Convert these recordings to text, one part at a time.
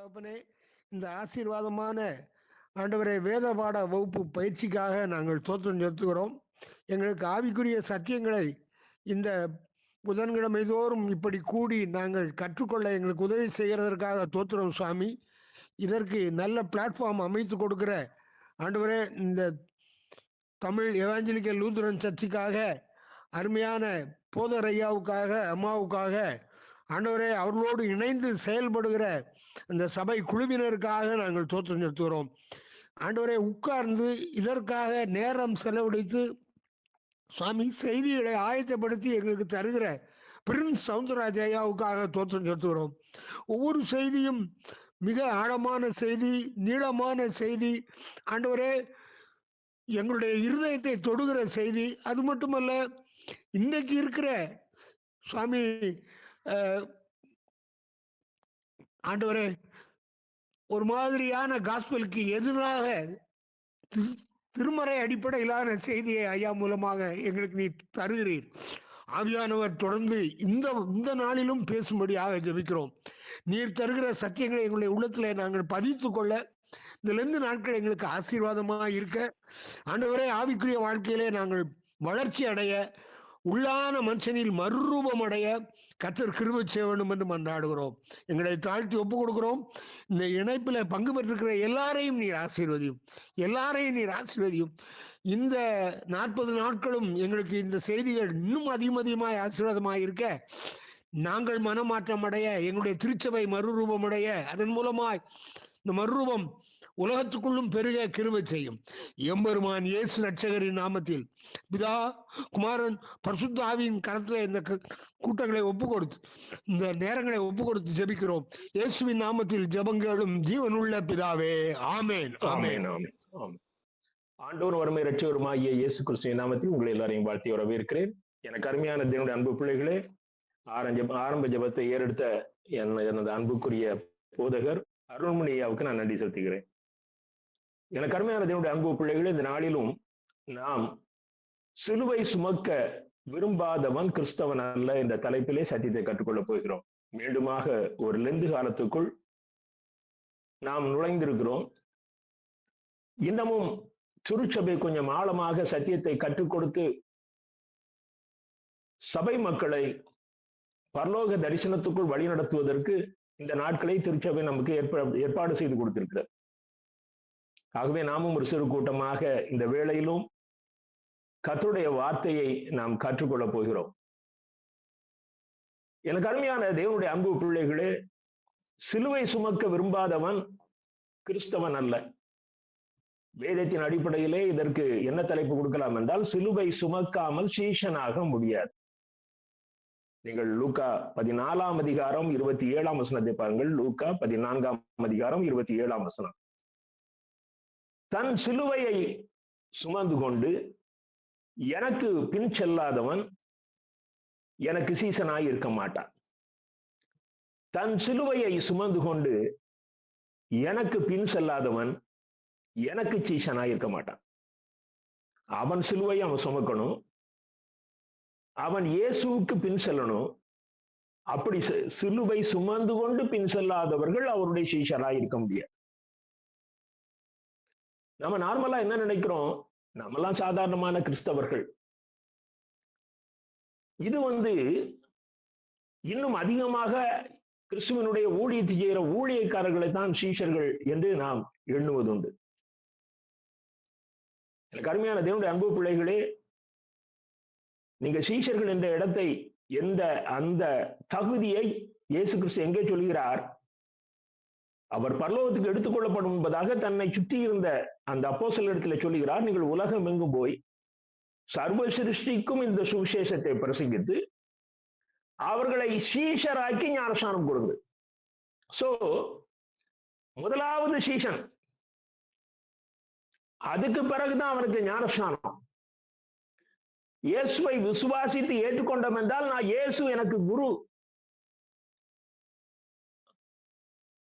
தகப்பனே, இந்த ஆசீர்வாதமான ஆண்டவரே வேத பாட வகுப்பு பயிற்சிக்காக நாங்கள் தோற்றம் செலுத்துகிறோம். எங்களுக்கு ஆவிக்குரிய சத்தியங்களை இந்த புதன்கிழமை தோறும் இப்படி கூடி நாங்கள் கற்றுக்கொள்ள எங்களுக்கு உதவி செய்கிறதற்காக தோற்றுறோம் சுவாமி. இதற்கு நல்ல பிளாட்ஃபார்ம் அமைத்து கொடுக்கிற ஆண்டவரே, இந்த தமிழ் எவாஞ்சலிக்கல் லூத்தரன் சர்ச்சுக்காக அருமையான போதர் ஐயாவுக்காக அம்மாவுக்காக ஆண்டவரே, அவர்களோடு இணைந்து செயல்படுகிற அந்த சபை குழுவினருக்காக நாங்கள் தோற்றம் செலுத்துகிறோம். ஆண்டவரே, உட்கார்ந்து இதற்காக நேரம் செலவழித்து சுவாமி செய்திகளை ஆயத்தப்படுத்தி எங்களுக்கு தருகிற பிரின்ஸ் சவுந்தரராஜ் ஐயாவுக்காக தோற்றம் செலுத்துகிறோம். ஒவ்வொரு செய்தியும் மிக ஆழமான செய்தி, நீளமான செய்தி. ஆண்டவரே, எங்களுடைய இருதயத்தை தொடுகிற செய்தி. அது மட்டுமல்ல, இன்றைக்கு இருக்கிற சுவாமி ஆண்டவரே, ஒரு மாதிரியான காஸ்பலுக்கு எதிராக திருமறை அடிப்படையிலான செய்தியை ஐயா மூலமாக எங்களுக்கு நீ தருகிறீர். ஆவியானவர் தொடர்ந்து இந்த நாளிலும் பேசும்படியாக ஜெபிக்கிறோம். நீர் தருகிற சத்தியங்களை எங்களுடைய உள்ளத்தில் நாங்கள் பதித்து கொள்ள இதிலிருந்து நாட்கள் எங்களுக்கு ஆசீர்வாதமாக இருக்க ஆண்டவரே, ஆவிக்குரிய வாழ்க்கையிலே நாங்கள் வளர்ச்சி அடைய, உள்ளான மனுஷனில் மறுரூபம் அடைய கர்த்தர் கிருபை செய்ய வேண்டும் என்று மன்றாடுகிறோம். எங்களை தாழ்த்தி ஒப்பு கொடுக்கிறோம். இந்த இணைப்பில் பங்கு பெற்றிருக்கிற எல்லாரையும் நீர் ஆசீர்வதியும். இந்த 40 நாட்களும் எங்களுக்கு இந்த செய்திகள் இன்னும் அதிகமாய் ஆசீர்வாதமாக இருக்க, நாங்கள் மனமாற்றம் அடைய, எங்களுடைய திருச்சபை மறுரூபம் அடைய, அதன் மூலமாய் இந்த மறுரூபம் உலகத்துக்குள்ளும் பெருக கிருபை செய்யும். எம்பெருமான் இயேசு ரட்சகரின் நாமத்தில் பிதா, குமாரன், பரிசுத்த ஆவியின் கரத்தில் இந்த கூட்டங்களை ஒப்பு கொடுத்து, இந்த நேரங்களை ஒப்பு கொடுத்து ஜெபிக்கிறோம். இயேசுவின் நாமத்தில் ஜெபங்களும் ஜீவனுள்ள பிதாவே, ஆமேன். ஆமேன். ஆண்டவர் வறுமை ரட்சகருமாகிய இயேசு கிறிஸ்துவின் நாமத்தில் உங்களை எல்லாரையும் வாழ்த்தி வரவேற்கிறேன். எனக்கு அருமையான தேவனுடைய அன்பு பிள்ளைகளே, ஆரம்ப ஜெபத்தை ஏறெடுத்த எனது அன்புக்குரிய போதகர் அருள்மணியாவுக்கு நான் நன்றி செலுத்துகிறேன். எனக்கு அருமையான தேவனுடைய அன்பு பிள்ளைகளே, இந்த நாளிலும் நாம் சிலுவை சுமக்க விரும்பாதவன் கிறிஸ்தவன் அல்ல என்ற தலைப்பிலே சத்தியத்தை கற்றுக்கொள்ளப் போகிறோம். மீண்டுமாக ஒரு லெந்து காலத்துக்குள் நாம் நுழைந்திருக்கிறோம். இன்னமும் திருச்சபை கொஞ்சம் ஆழமாக சத்தியத்தை கற்றுக் கொடுத்து சபை மக்களை பரலோக தரிசனத்துக்குள் வழி நடத்துவதற்கு இந்த நாட்களை திருச்சபை நமக்கு ஏற்பாடு செய்து கொடுத்திருக்கிறது. ஆகவே நாமும் ஒரு சிறு கூட்டமாக இந்த வேளையிலும் கர்த்தருடைய வார்த்தையை நாம் கற்றுக்கொள்ளப் போகிறோம். எனக்கு அருமையான தேவனுடைய அன்பு பிள்ளைகளே, சிலுவை சுமக்க விரும்பாதவன் கிறிஸ்தவன் அல்ல. வேதத்தின் அடிப்படையிலே இதற்கு என்ன தலைப்பு கொடுக்கலாம் என்றால், சிலுவை சுமக்காமல் சீஷனாக முடியாது. நீங்கள் லூக்கா 14ஆம் அதிகாரம் 27ஆம் வசனத்தை பாருங்கள். லூக்கா 14ஆம் அதிகாரம் 27ஆம் வசனம். தன் சிலுவையை சுமந்து கொண்டு எனக்கு பின் செல்லாதவன் எனக்கு சீசனாய் இருக்க மாட்டான். தன் சிலுவையை சுமந்து கொண்டு எனக்கு பின் செல்லாதவன் எனக்கு சீசனாய் இருக்க மாட்டான். அவன் சிலுவையை அவன் சுமக்கணும், அவன் இயேசுவுக்கு பின் செல்லணும். அப்படி சிலுவை சுமந்து கொண்டு பின் செல்லாதவர்கள் அவருடைய சீஷராய் இருக்க முடியாது. நம்ம நார்மலா என்ன நினைக்கிறோம், நம்மெல்லாம் சாதாரணமான கிறிஸ்தவர்கள். இது இன்னும் அதிகமாக கிறிஸ்துவனுடைய ஊழியத்தை செய்கிற ஊழியக்காரர்களை தான் சீஷர்கள் என்று நாம் எண்ணுவதுண்டு. எனக்கு அருமையான தேவனுடைய அன்பு பிள்ளைகளே, நீங்க சீஷர்கள் என்ற இடத்தை அந்த தகுதியை இயேசு கிறிஸ்து எங்கே சொல்கிறார்? அவர் பரலோகத்துக்கு எடுத்துக்கொள்ளப்படும் என்பதாக தன்னை சுற்றி இருந்த அந்த அப்போஸ்தலரிடத்துல சொல்லுகிறார், நீங்கள் உலகம் எங்கும் போய் சர்வ சிருஷ்டிக்கும் இந்த சுவிசேஷத்தை பிரசங்கித்து அவர்களை சீஷராக்கி ஞானஸ்நானம் கொடுங்க. சோ முதலாவது சீஷன், அதுக்கு பிறகுதான் அவனுக்கு ஞானஸ்நானம். இயேசுவை விசுவாசித்து ஏற்றுக்கொண்டோம் என்றால், நான் இயேசு எனக்கு குரு,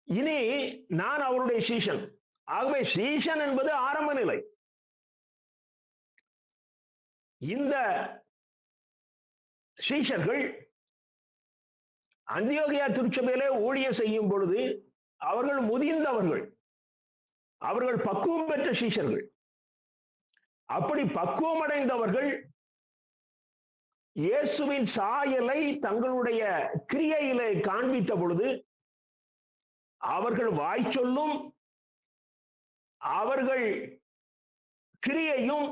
இனி நான் அவருடைய சீஷன். ஆகவே சீஷன் என்பது ஆரம்ப நிலை. இந்த சீஷர்கள் அந்தியோகியா திருச்சபையிலே ஊழியம் செய்யும் பொழுது அவர்கள் முதிர்ந்தவர்கள், அவர்கள் பக்குவம் பெற்ற சீஷர்கள். அப்படி பக்குவம் அடைந்தவர்கள் இயேசுவின் சாயலை தங்களுடைய கிரியையிலே காண்பித்த பொழுது அவர்கள் வாய் சொல்லும் அவர்கள் கிரியையும்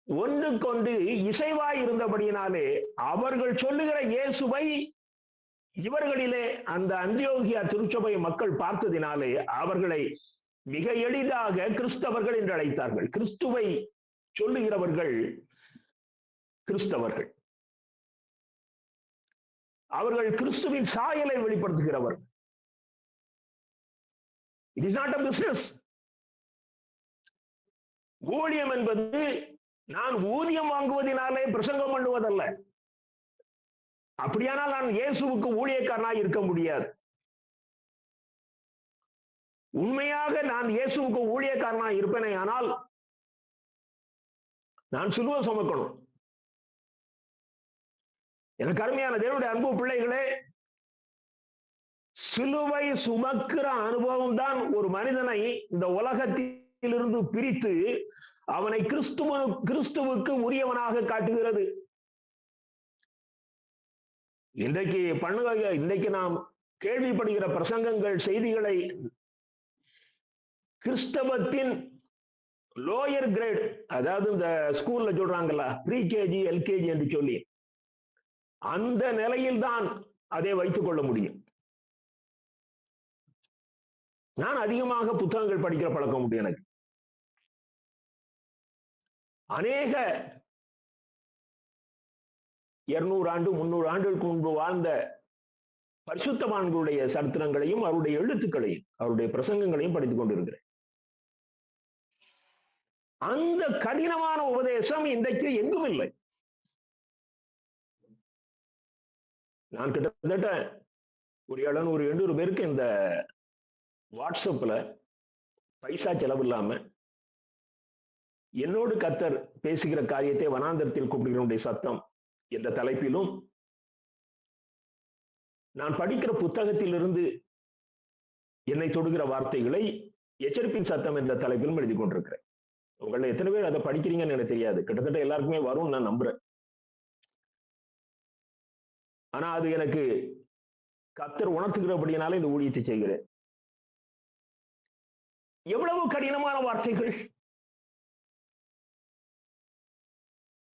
ஒன்றுக்கொண்டு இசைவாய் இருந்தபடியினாலே அவர்கள் சொல்லுகிற இயேசுவை இவர்களிலே அந்த அந்தியோகியா திருச்சபை மக்கள் பார்த்ததினாலே அவர்களை மிக எளிதாக கிறிஸ்தவர்கள் என்று அழைத்தார்கள். கிறிஸ்துவை சொல்லுகிறவர்கள் கிறிஸ்தவர்கள். அவர்கள் கிறிஸ்துவின் சாயலை வெளிப்படுத்துகிறவர். It is not a business. ஊழியம் என்பது நான் ஊதியம் வாங்குவதனாலே பிரசங்கம் பண்ணுவதல்ல. அப்படியானால் நான் இயேசுவுக்கு ஊழியக்காரனாய் இருக்க முடியாது. உண்மையாக நான் இயேசுவுக்கு ஊழியக்காரனாய் இருப்பேனே ஆனால் நான் சிலுவை சுமக்கணும். எனக்கு அருமையான தேவனுடைய அன்பு பிள்ளைகளே, சிலுவை சுமக்கிற அனுபவம் தான் ஒரு மனிதனை இந்த உலகத்திலிருந்து பிரித்து அவனை கிறிஸ்துவுக்கு உரியவனாக காட்டுகிறது. இன்றைக்கு நாம் கேள்விப்படுகிற பிரசங்கங்கள், செய்திகளை கிறிஸ்தவத்தின் லோயர் கிரேட், அதாவது இந்த ஸ்கூல்ல சொல்றாங்கல்ல ப்ரீகேஜி எல்கேஜி என்று சொல்லி, அந்த நிலையில் தான் அதை வைத்துக் கொள்ள முடியும். நான் அதிகமாக புத்தகங்கள் படிக்கிற பழக்கம் உண்டு எனக்கு. அநேக 200 ஆண்டு 300 ஆண்டுகளுக்கு முன்பு வாழ்ந்த பரிசுத்தவான்களுடைய சரித்திரங்களையும் அவருடைய எழுத்துக்களையும் அவருடைய பிரசங்கங்களையும் படித்துக் கொண்டிருக்கிறேன். அந்த கடினமான உபதேசம் இன்றைக்கு எங்கும் இல்லை. நான் கிட்டத்தட்ட ஒரு 700-800 பேருக்கு இந்த வாட்ஸ்அப்ல பைசா செலவு இல்லாம என்னோடு கர்த்தர் பேசுகிற காரியத்தை வனாந்தரத்தில் கூப்பிடுகிற சத்தம் என்ற தலைப்பிலும், நான் படிக்கிற புத்தகத்திலிருந்து என்னை தொடுகிற வார்த்தைகளை எச்சரிப்பின் சத்தம் என்ற தலைப்பிலும் எழுதி கொண்டிருக்கிறேன். உங்களை எத்தனை பேர் அதை படிக்கிறீங்கன்னு எனக்கு தெரியாது. கிட்டத்தட்ட எல்லாருக்குமே வரும் நான் நம்புறேன். ஆனா அது எனக்கு கர்த்தர் உணர்த்துகிறபடினால இந்த ஊழியத்தை செய்கிறேன். எவ்வளவு கடினமான வார்த்தைகள்!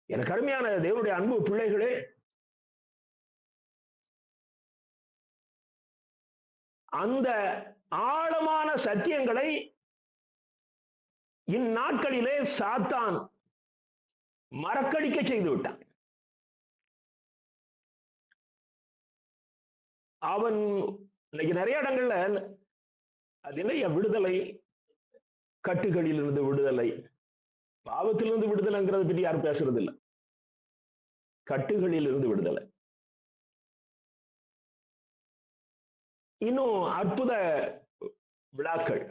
எனக்கு அருமையான தேவனுடைய அன்பு பிள்ளைகளே, அந்த ஆழமான சத்தியங்களை இந்நாட்களிலே சாத்தான் மறக்கடிக்க செய்து விட்டான். அவன் இன்னைக்கு நிறைய இடங்கள்ல அது என்ன விடுதலை, கட்டுகளில் இருந்து விடுதலை, பாவத்திலிருந்து விடுதலைங்கிறத பற்றி யாரும் பேசுறது இல்லை. கட்டுகளில் இருந்து விடுதலை. இன்னும் அற்புத விழாக்கள்,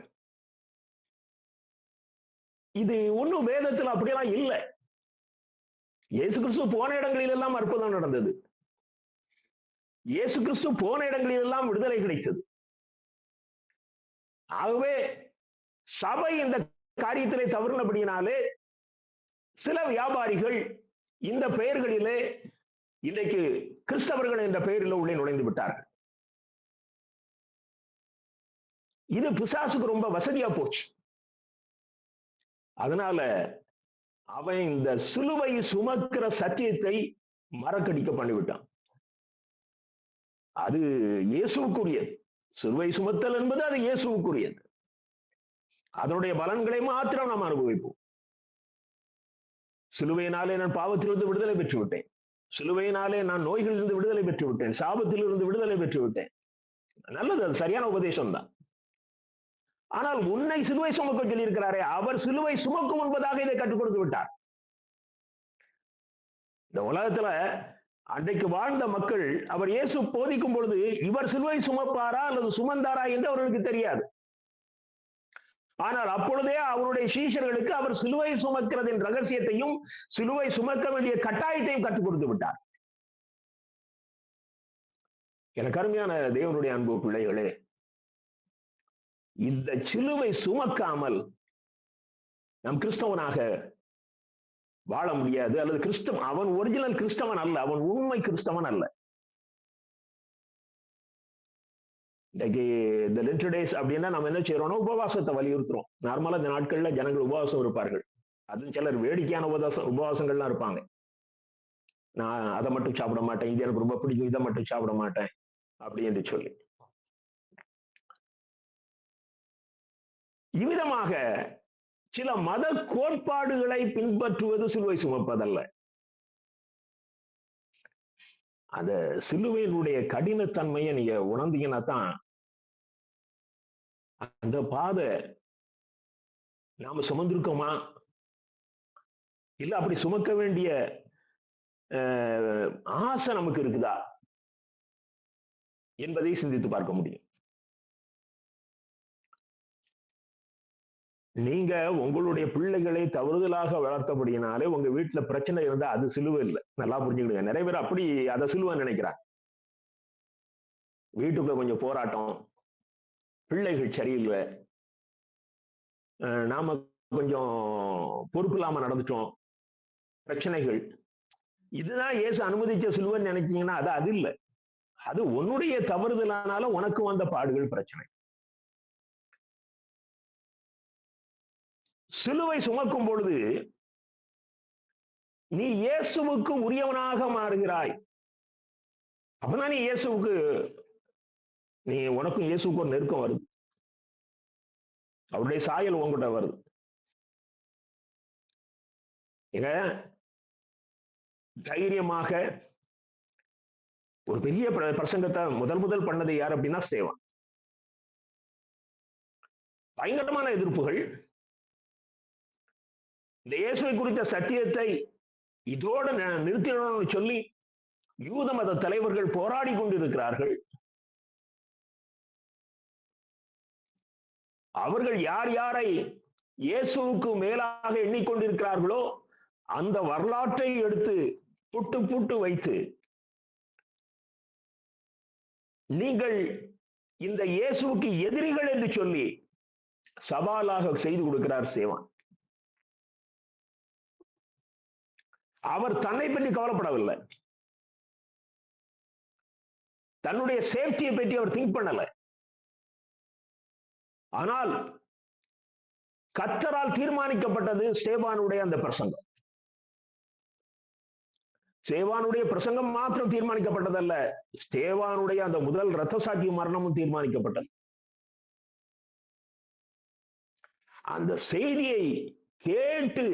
இது ஒன்னும் வேதத்தில் அப்படியெல்லாம் இல்லை. இயேசு கிறிஸ்து போன இடங்களில் எல்லாம் அற்புதம் நடந்தது. இயேசு கிறிஸ்து போன இடங்களில் எல்லாம் விடுதலை கிடைத்தது. ஆகவே சபை இந்த காரியத்திலே தவறுனபடியினாலே சில வியாபாரிகள் இந்த பெயர்களிலே இன்றைக்கு கிறிஸ்தவர்கள் என்ற பெயரில் உள்ளே நுழைந்து விட்டார்கள். இது பிசாசுக்கு ரொம்ப வசதியா போச்சு. அதனால அவன் இந்த சிலுவை சுமக்கிற சத்தியத்தை மறக்கடிக்க பண்ணிவிட்டான். அது இயேசுவுக்குரியது. சிலுவை சுமத்தல் என்பது அது இயேசுவுக்குரியது. அதனுடைய பலன்களை மாத்திரம் நாம் அனுபவிப்போம். சிலுவையினாலே நான் பாவத்திலிருந்து விடுதலை பெற்று விட்டேன். சிலுவையினாலே நான் நோய்களிலிருந்து விடுதலை பெற்று விட்டேன். சாபத்திலிருந்து விடுதலை பெற்று விட்டேன். நல்லது, அது சரியான உபதேசம் தான். ஆனால் உன்னை சிலுவை சுமக்க சொல்லியிருக்கிறாரே, அவர் சிலுவை சுமக்கும் என்பதாக இதை கற்றுக் கொடுத்து விட்டார். இந்த உலகத்துல அன்றைக்கு வாழ்ந்த மக்கள் அவர் இயேசு போதிக்கும் பொழுது இவர் சிலுவை சுமப்பாரா அல்லது சுமந்தாரா என்று அவர்களுக்கு தெரியாது. ஆனால் அப்பொழுதே அவருடைய சீஷர்களுக்கு அவர் சிலுவை சுமக்கிறதின் ரகசியத்தையும் சிலுவை சுமக்க வேண்டிய கட்டாயத்தையும் கற்றுக் கொடுத்து விட்டார். எனக்கு அருமையான தேவனுடைய அன்பு பிள்ளைகளே, இந்த சிலுவை சுமக்காமல் நம் கிறிஸ்தவனாக வாழ முடியாது. அல்லது அவன் ஒரிஜினல் கிறிஸ்தவன் அல்ல, அவன் உண்மை கிறிஸ்தவன் அல்ல. இன்னைக்கு இந்த லென்ட் டேஸ் அப்படின்னா நம்ம என்ன செய்யறோம்னா உபவாசத்தை வலியுறுத்துறோம். நார்மலா இந்த நாட்கள்ல ஜனங்கள் உபவாசம் இருப்பார்கள். அது சிலர் வேடிக்கையான உபவாசங்கள்லாம் இருப்பாங்க. நான் அதை மட்டும் சாப்பிட மாட்டேன், இது எனக்கு ரொம்ப பிடிக்கும், இதை மட்டும் சாப்பிட மாட்டேன் அப்படி என்று சொல்லி. இவ்விதமாக சில மத கோட்பாடுகளை பின்பற்றுவது சிலுவை சுமப்பதல்ல. அந்த சிலுவையினுடைய கடினத்தன்மையை நீங்க உணர்ந்தீங்கன்னா தான் அந்த பாதை நாம சுமந்திருக்கோமா, இல்ல அப்படி சுமக்க வேண்டிய ஆசை நமக்கு இருக்குதா என்பதை சிந்தித்து பார்க்க முடியும். நீங்க உங்களுடைய பிள்ளைகளை தவறுதலாக வளர்த்தபடியினாலே உங்க வீட்டுல பிரச்சனை இருந்தா அது சிலுவை இல்லை. நல்லா புரிஞ்சுக்கிடுங்க. நிறைய பேர் அப்படி அதை சிலுவை நினைக்கிறாங்க. வீட்டுக்குள்ள கொஞ்சம் போராட்டம், பிள்ளைகள் சரியில்லை, நாம கொஞ்சம் பொறுப்பு இல்லாம நடந்துட்டோம், பிரச்சனைகள், இதுதான் இயேசு அனுமதிச்ச சிலுவைன்னு நினைச்சீங்கன்னா அது இல்லை. அது உன்னுடைய தவறுதலானால உனக்கு வந்த பாடுகள், பிரச்சனை. சிலுவை சுமக்கும் பொழுது நீ இயேசுவுக்கு உரியவனாக மாறுகிறாய். அப்பதான் உனக்கும் இயேசுவுக்கு ஒரு நெருக்கம் வருது. அவருடைய சாயல் உங்ககிட்ட வருது. தைரியமாக ஒரு பெரிய பிரசங்கத்தை முதல் பண்ணது யார் அப்படின்னா ஸ்தேவான். பயங்கரமான எதிர்ப்புகள். இந்த இயேசுவை குறித்த சத்தியத்தை இதோட நிறுத்திடணும்னு சொல்லி யூத மத தலைவர்கள் போராடி கொண்டிருக்கிறார்கள். அவர்கள் யார் யாரை இயேசுவுக்கு மேலாக எண்ணிக்கொண்டிருக்கிறார்களோ அந்த வரலாற்றை எடுத்து புட்டு வைத்து நீங்கள் இந்த இயேசுவுக்கு எதிரிகள் என்று சொல்லி சவாலாக செய்து கொடுக்கிறார் சேவான். அவர் தன்னை பற்றி கவலைப்படவில்லை, தன்னுடைய சேஃப்டியை பற்றி அவர் திங்க் பண்ணல. ஆனால் கர்த்தரால் தீர்மானிக்கப்பட்டது ஸ்தேவானுடைய அந்த பிரசங்கம். ஸ்தேவானுடைய பிரசங்கம் மாத்திரம் தீர்மானிக்கப்பட்டதல்ல, ஸ்தேவானுடைய அந்த முதல் இரத்த சாட்சி மரணமும் தீர்மானிக்கப்பட்டது. அந்த செய்தியை கேட்டு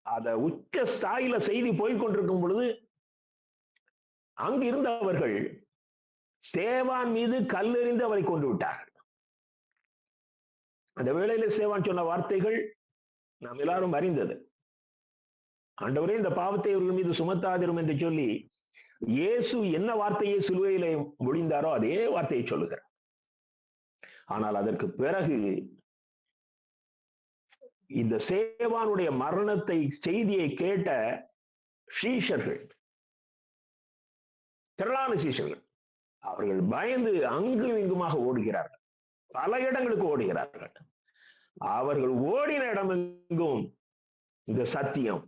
அத உச்ச ஸ்தாயில செய்தி போய்கொண்டிருக்கும் பொழுது அங்கு இருந்தவர்கள் ஸ்தேவான் மீது கல்லெறிந்து அவரை கொண்டு விட்டார்கள். அந்த வேளையில ஸ்தேவான் சொன்ன வார்த்தைகள் நாம் எல்லாரும் அறிந்தது. ஆண்டவரே, இந்த பாவத்தை அவர்கள் மீது சுமத்தாதிரும் என்று சொல்லி இயேசு என்ன வார்த்தையை சிலுவையில முடிந்தாரோ அதே வார்த்தையை சொல்லுகிறார். ஆனால் அதற்கு பிறகு இந்த சேவானுடைய மரணத்தை செய்தியை கேட்ட சீஷர்கள், திரளான சீஷர்கள், அவர்கள் பயந்து அங்கும் இங்குமாக ஓடுகிறார்கள், பல இடங்களுக்கு ஓடுகிறார்கள். அவர்கள் ஓடின இடமெங்கும் இந்த சத்தியம்,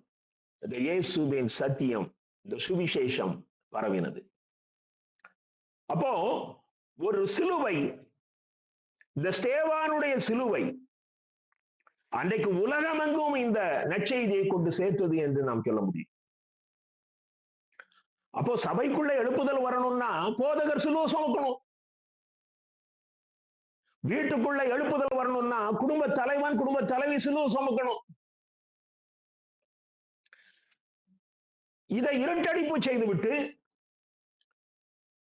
இந்த இயேசுவின் சத்தியம், இந்த சுவிசேஷம் பரவினது. அப்போ ஒரு சிலுவை, இந்த ஸ்தேவானுடைய சிலுவை அன்றைக்கு உலகமெங்கும் இந்த நற்செய்தியை கொண்டு சேர்த்தது என்று நாம் சொல்ல முடியும். அப்போ சபைக்குள்ள எழுப்புதல் வரணும்னா போதகர் சிலுவை சுமக்கணும். வீட்டுக்குள்ள எழுப்புதல் வரணும்னா குடும்ப தலைவன், குடும்ப தலைவி சிலுவை சுமக்கணும். இதை இரட்டடிப்பு செய்துவிட்டு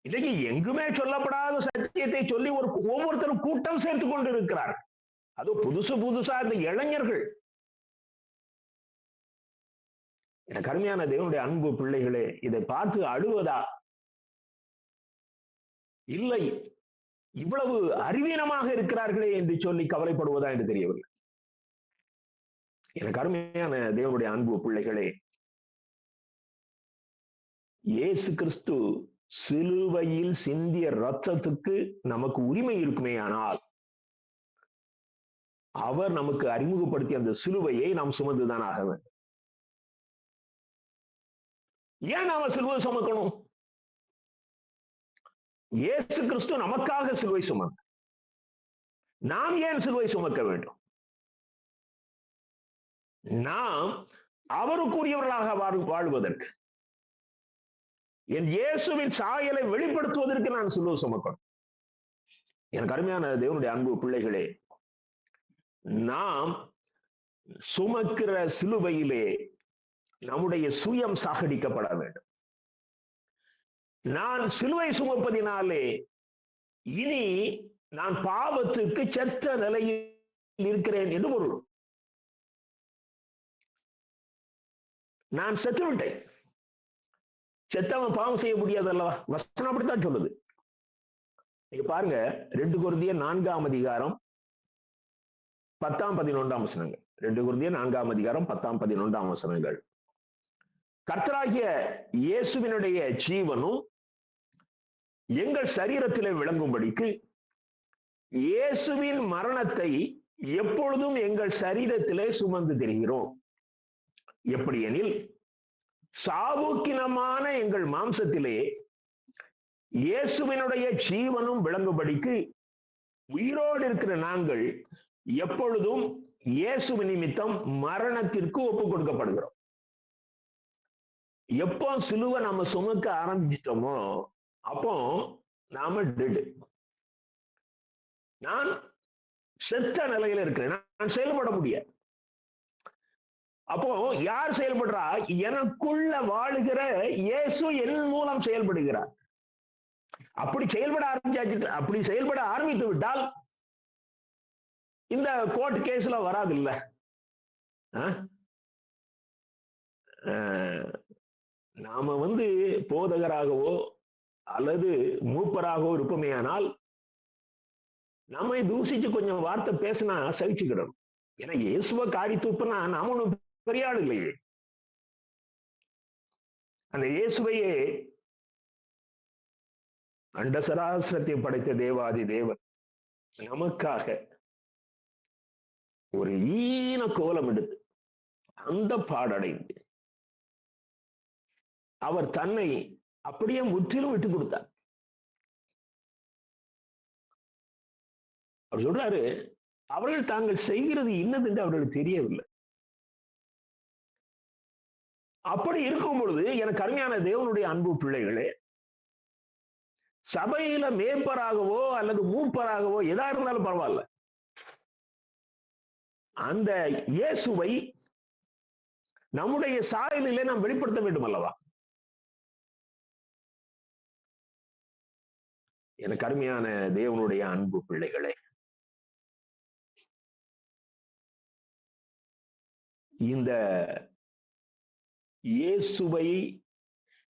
இன்னைக்கு எங்குமே சொல்லப்படாத சத்தியத்தை சொல்லி ஒவ்வொருத்தரும் கூட்டம் சேர்த்துக் கொண்டு இருக்கிறார். அது புதுசா இந்த இளைஞர்கள். எனக்கு அருமையான தேவனுடைய அன்பு பிள்ளைகளே, இதை பார்த்து அழுவதா, இல்லை இவ்வளவு அறிவீனமாக இருக்கிறார்களே என்று சொல்லி கவலைப்படுவதா என்று தெரியவில்லை. எனக்கு அருமையான தேவனுடைய அன்பு பிள்ளைகளே, இயேசு கிறிஸ்து சிலுவையில் சிந்திய ரத்தத்துக்கு நமக்கு உரிமை இருக்குமே ஆனால் அவர் நமக்கு அறிமுகப்படுத்திய அந்த சிலுவையை நாம் சுமந்துதான் ஆக வேண்டும். ஏன் நாம சிலுவை சுமக்கணும்? இயேசு கிறிஸ்து நமக்காக சிலுவை சுமந்த, நாம் ஏன் சிலுவை சுமக்க வேண்டும்? நாம் அவருக்குரியவர்களாக வாழ்வதற்கு, என் இயேசுவின் சாயலை வெளிப்படுத்துவதற்கு நான் சிலுவை சுமக்கணும். எனக்கு அருமையான தேவனுடைய அன்பு பிள்ளைகளே, நாம் சுமக்கிற சிலுவையிலே நம்முடைய சுயம் சாகடிக்கப்பட வேண்டும். நான் சிலுவை சுமப்பதினாலே இனி நான் பாவத்துக்கு செத்த நிலையில் இருக்கிறேன் என்று பொருள். நான் செத்துவிட்டேன். செத்தவன் பாவம் செய்ய முடியாது அல்லவா? வசனம் அப்படித்தான் சொல்லுது. நீங்க பாருங்க, 2 கொரிந்தியர் 4ஆம் அதிகாரம் 10ஆம் 11ஆம் வசனங்கள். 2 கொரிந்தியர் 4ஆம் அதிகாரம் 10ஆம் 11ஆம் வசனங்கள். கர்த்தராகிய இயேசுவினுடைய ஜீவனும் எங்கள் சரீரத்திலே விளங்கும்படிக்கு இயேசுவின் மரணத்தை எப்பொழுதும் எங்கள் சரீரத்திலே சுமந்து திரிகிறோம். எப்படி எனில், சாவுக்கினமான எங்கள் மாம்சத்திலே இயேசுவினுடைய ஜீவனும் விளங்கும்படிக்கு உயிரோடு இருக்கிற நாங்கள் எப்பொழுதும் இயேசுவின் நிமித்தம் மரணத்திற்கு ஒப்புக் கொடுக்கப்படுகிறோம். எப்போ சிலுவை நம்ம சுமக்க ஆரம்பிச்சிட்டோமோ அப்போ நாம டெட். நான் செத்த நிலையில இருக்கிறேன். நான் செயல்பட முடியாது. அப்போ யார் செயல்படுறா? எனக்குள்ள வாழுகிற இயேசு என் மூலம் செயல்படுகிறார். அப்படி செயல்பட ஆரம்பித்து விட்டால் இந்த கோர்ட் கேஸ்ல வராது இல்ல. நாம போதகராகவோ அல்லது மூப்பராகவோ இருப்போமேயானால் நம்மை தூசிச்சு கொஞ்சம் வார்த்தை பேசினா சகிச்சுக்கிடணும். ஏன்னா இயேசுவ காரி தூப்புனா நாம ஒன்றும் பெரிய ஆள் இல்லையே. அந்த இயேசுவையே அண்ட சராசரத்தை படைத்த தேவாதி தேவன் நமக்காக ஒரு ஈன கோலம் எடுத்து அந்த பாடடைந்து அவர் தன்னை அப்படியே முற்றிலும் விட்டு கொடுத்தார். அவர் சொல்றாரு, அவர்கள் தாங்கள் செய்கிறது இன்னது என்று அவர்களுக்கு தெரியவில்லை. அப்படி இருக்கும் பொழுது எனக்கு அருமையான தேவனுடைய அன்பு பிள்ளைகளே, சபையில மேய்ப்பராகவோ அல்லது மூப்பராகவோ எதா இருந்தாலும் பரவாயில்ல, அந்த இயேசுவை நம்முடைய சாயலிலே நாம் வெளிப்படுத்த வேண்டும் அல்லவா? எனக்கு அருமையான தேவனுடைய அன்பு பிள்ளைகளே, இந்த இயேசுவை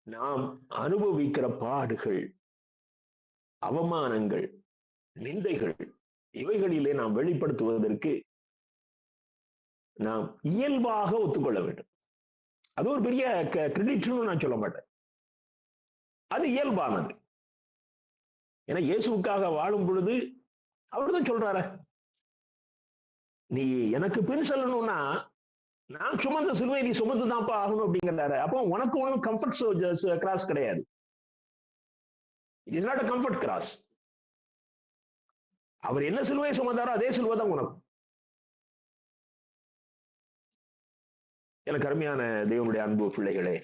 நாம் அனுபவிக்கிற பாடுகள், அவமானங்கள், நிந்தைகள், இவைகளிலே நாம் வெளிப்படுத்துவதற்கு நாம் இயல்பாக ஒத்துக்கொள்ள வேண்டும். அது ஒரு பெரிய கிரெடிட்னு நான் சொல்ல மாட்டேன். அது இயல்பானது. ஏன்னா இயேசுவுக்காக வாழும் பொழுது அவர்தான் சொல்றாரு, நீ எனக்கு பின் செல்லணும்னா நான் சுமந்த சிலுவை நீ சுமந்து தான்ப்பா ஆகணும் அப்படிங்கிறாரு. அப்போ உனக்கு ஒன்றும் கம்ஃபர்ட் கிராஸ் கிடையாது. It is not a comfort cross. அவர் என்ன சிலுவையை சுமந்தாரோ அதே சிலுவை தான் உனக்கு. எனக்கு அருமையான தேவனுடைய அன்பு பிள்ளைகளே,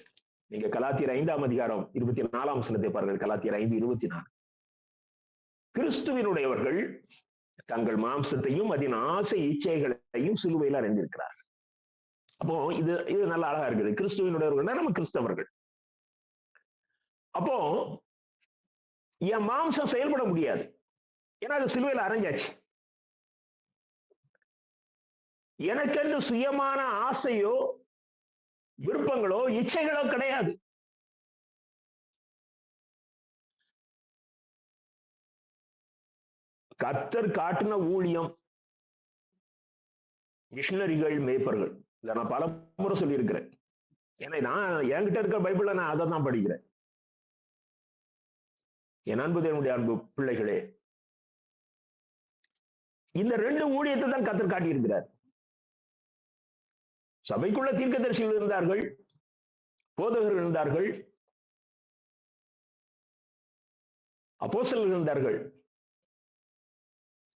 நீங்க கலாத்தியர் 5ஆம் அதிகாரம் 24ஆம் வசனத்தை பாருங்கள். கலாத்தியர் 5:24. கிறிஸ்துவினுடையவர்கள் தங்கள் மாம்சத்தையும் அதன் ஆசை இச்சைகளையும் சிலுவையில் அறிந்திருக்கிறார். அப்போ இது நல்ல அழகா இருக்குது. கிறிஸ்துவினுடையவர்கள் நம்ம கிறிஸ்தவர்கள். அப்போ என் மாம்சம் செயல்பட முடியாது, ஏன்னா அது சிலுவையில் அரைஞ்சாச்சு. எனக்கென்று சுயமான ஆசையோ விருப்பங்களோ இச்சைகளோ கிடையாது. கர்த்தர் காட்டின ஊழியம், மிஷனரிகள், மேய்ப்பர்கள், இதை நான் பல முறை சொல்லியிருக்கிறேன். ஏன்னா நான் என்கிட்ட இருக்கிற பைபிள்ல நான் அதை தான் படிக்கிறேன். என் அன்பு தேவனுடைய அன்பு பிள்ளைகளே, இந்த 2 ஊழியத்தை தான் கர்த்தர் காட்டியிருக்கிறார். சபைக்குள்ள தீர்க்கதரிசிகள் இருந்தார்கள், போதகர்கள் இருந்தார்கள், அப்போஸ்தலர்கள் இருந்தார்கள்.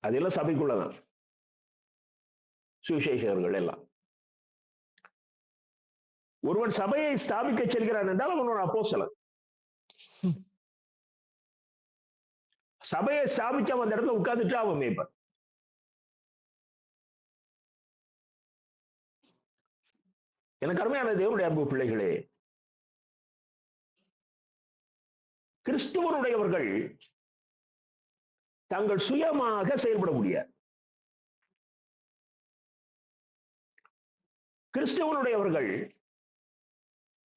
அதெல்லாம் சபைக்குள்ளதான், சுவிசேஷகர்கள் எல்லாம். ஒருவன் சபையை ஸ்தாபிக்க செல்கிறான் என்றால் அவன் ஒரு அப்போஸ்தலன். சபையை ஸ்தாபிச்சு அவன் அந்த இடத்துல உட்கார்ந்துட்டு அவன் மேய்ப்பான். எனக்கு அருமையான தேவனுடைய அன்பு பிள்ளைகளே, கிறிஸ்துவனுடையவர்கள் தங்கள் சுயமாக செயல்பட முடியாது. கிறிஸ்துவனுடையவர்கள்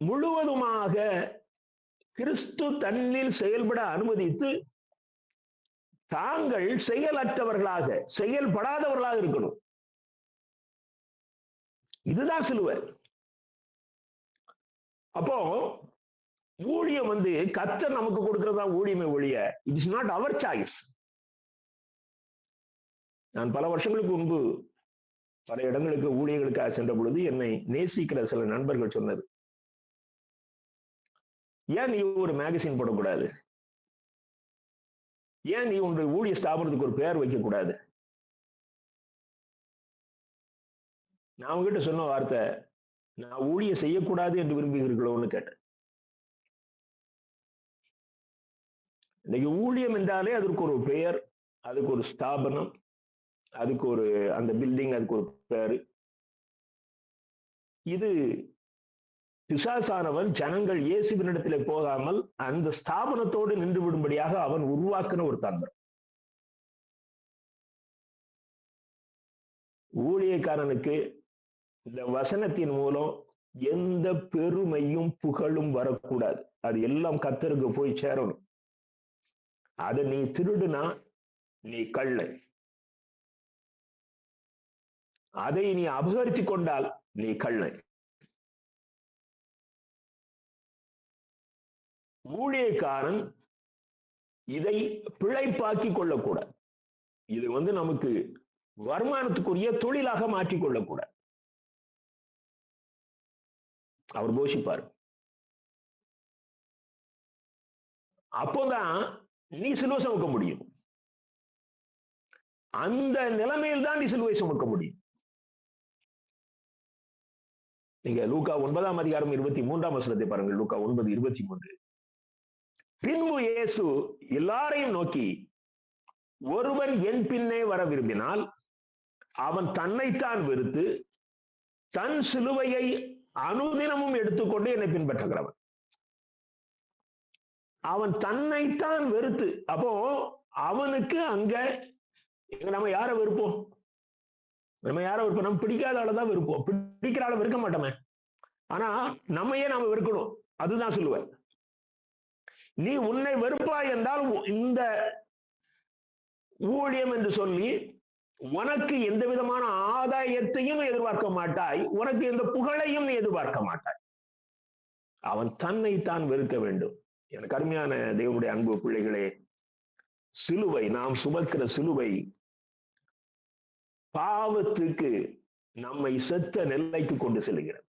முழுவதுமாக கிறிஸ்து தன்னில் செயல்பட அனுமதித்து தாங்கள் செயலற்றவர்களாக, செயல்படாதவர்களாக இருக்கணும். இதுதான் சிலுவை. அப்போ ஊழியம் கர்த்தர் நமக்கு கொடுக்கிறதா ஊழியமே ஒழிய, it is not our choice. நான் பல வருஷங்களுக்கு முன்பு பல இடங்களுக்கு ஊழியர்களுக்காக சென்ற பொழுது என்னை நேசிக்கிற சில நண்பர்கள் சொன்னது, ஏன் நீ ஒரு மேகசின் போடக்கூடாது, ஏன் நீ உன்னுடைய ஊழிய ஸ்தாபனத்துக்கு ஒரு பெயர் வைக்க கூடாது? நான் உங்ககிட்ட சொன்ன வார்த்தை, நான் ஊழிய செய்யக்கூடாது என்று விரும்புகிறீர்களோன்னு கேட்டேன். இன்னைக்கு ஊழியம் என்றாலே அதற்கு ஒரு பெயர், அதுக்கு ஒரு ஸ்தாபனம், அதுக்கு ஒரு அந்த பில்டிங், அதுக்கு ஒரு பேரு. இது பிசாசானவன் ஜனங்கள் இயேசுவினிடத்திலே போகாமல் அந்த ஸ்தாபனத்தோடு நின்று விடும்படியாக அவன் உருவாக்கின ஒரு தந்திரம். ஊழியக்காரனுக்கு இந்த வசனத்தின் மூலம் எந்த பெருமையும் புகழும் வரக்கூடாது. அது எல்லாம் கர்த்தருக்கு போய் சேரணும். அதை நீ திருடுனா நீ கள்ளை, அதை நீ அபகரித்து கொண்டால் நீ கள்ளை. ஊழியக்காரன் இதை பிழைப்பாக்கி கொள்ளக்கூடாது. இது நமக்கு வருமானத்துக்குரிய தொழிலாக மாற்றிக் கொள்ளக்கூடாது. அவர் போஷிப்பார். அப்போதான் நீ சிலுவை சுமக்க முடியும். அந்த நிலைமையில் தான் நீ சிலுவை சுமக்க முடியும். நீங்க லூக்கா 9ஆம் அதிகாரம் 23ஆம் வசனத்தை பாருங்கள். லூக்கா 9:23. பின்பு இயேசு எல்லாரையும் நோக்கி, ஒருவன் என் பின்னே வர விரும்பினால் அவன் தன்னைத்தான் வெறுத்து தன் சிலுவையை அனுதினமும் எடுத்துக்கொண்டு என்னை பின்பற்றுகிறவன். அவன் தன்னைத்தான் வெறுத்து, அப்போ அவனுக்கு அங்க நம்ம யார வெறுப்போம்? நம்ம பிடிக்காத ஆளதான் வெறுப்போம். பிடிக்கிற ஆளை வெறுக்க மாட்டோமே. ஆனா நம்மையே நாம வெறுக்கணும். அதுதான் சிலுவை. நீ உன்னை வெறுப்பாய் என்றால் இந்த ஊழியம் என்று சொல்லி உனக்கு எந்த விதமான ஆதாயத்தையும் எதிர்பார்க்க மாட்டாய், உனக்கு எந்த புகழையும் எதிர்பார்க்க மாட்டாய். அவன் தன்னைத்தான் வெறுக்க வேண்டும். எனக்கு அருமையான தேவனுடைய அன்பு பிள்ளைகளே, சிலுவை, நாம் சுமக்கிற சிலுவை பாவத்துக்கு நம்மை செத்த நிலைக்கு கொண்டு செல்கிறது.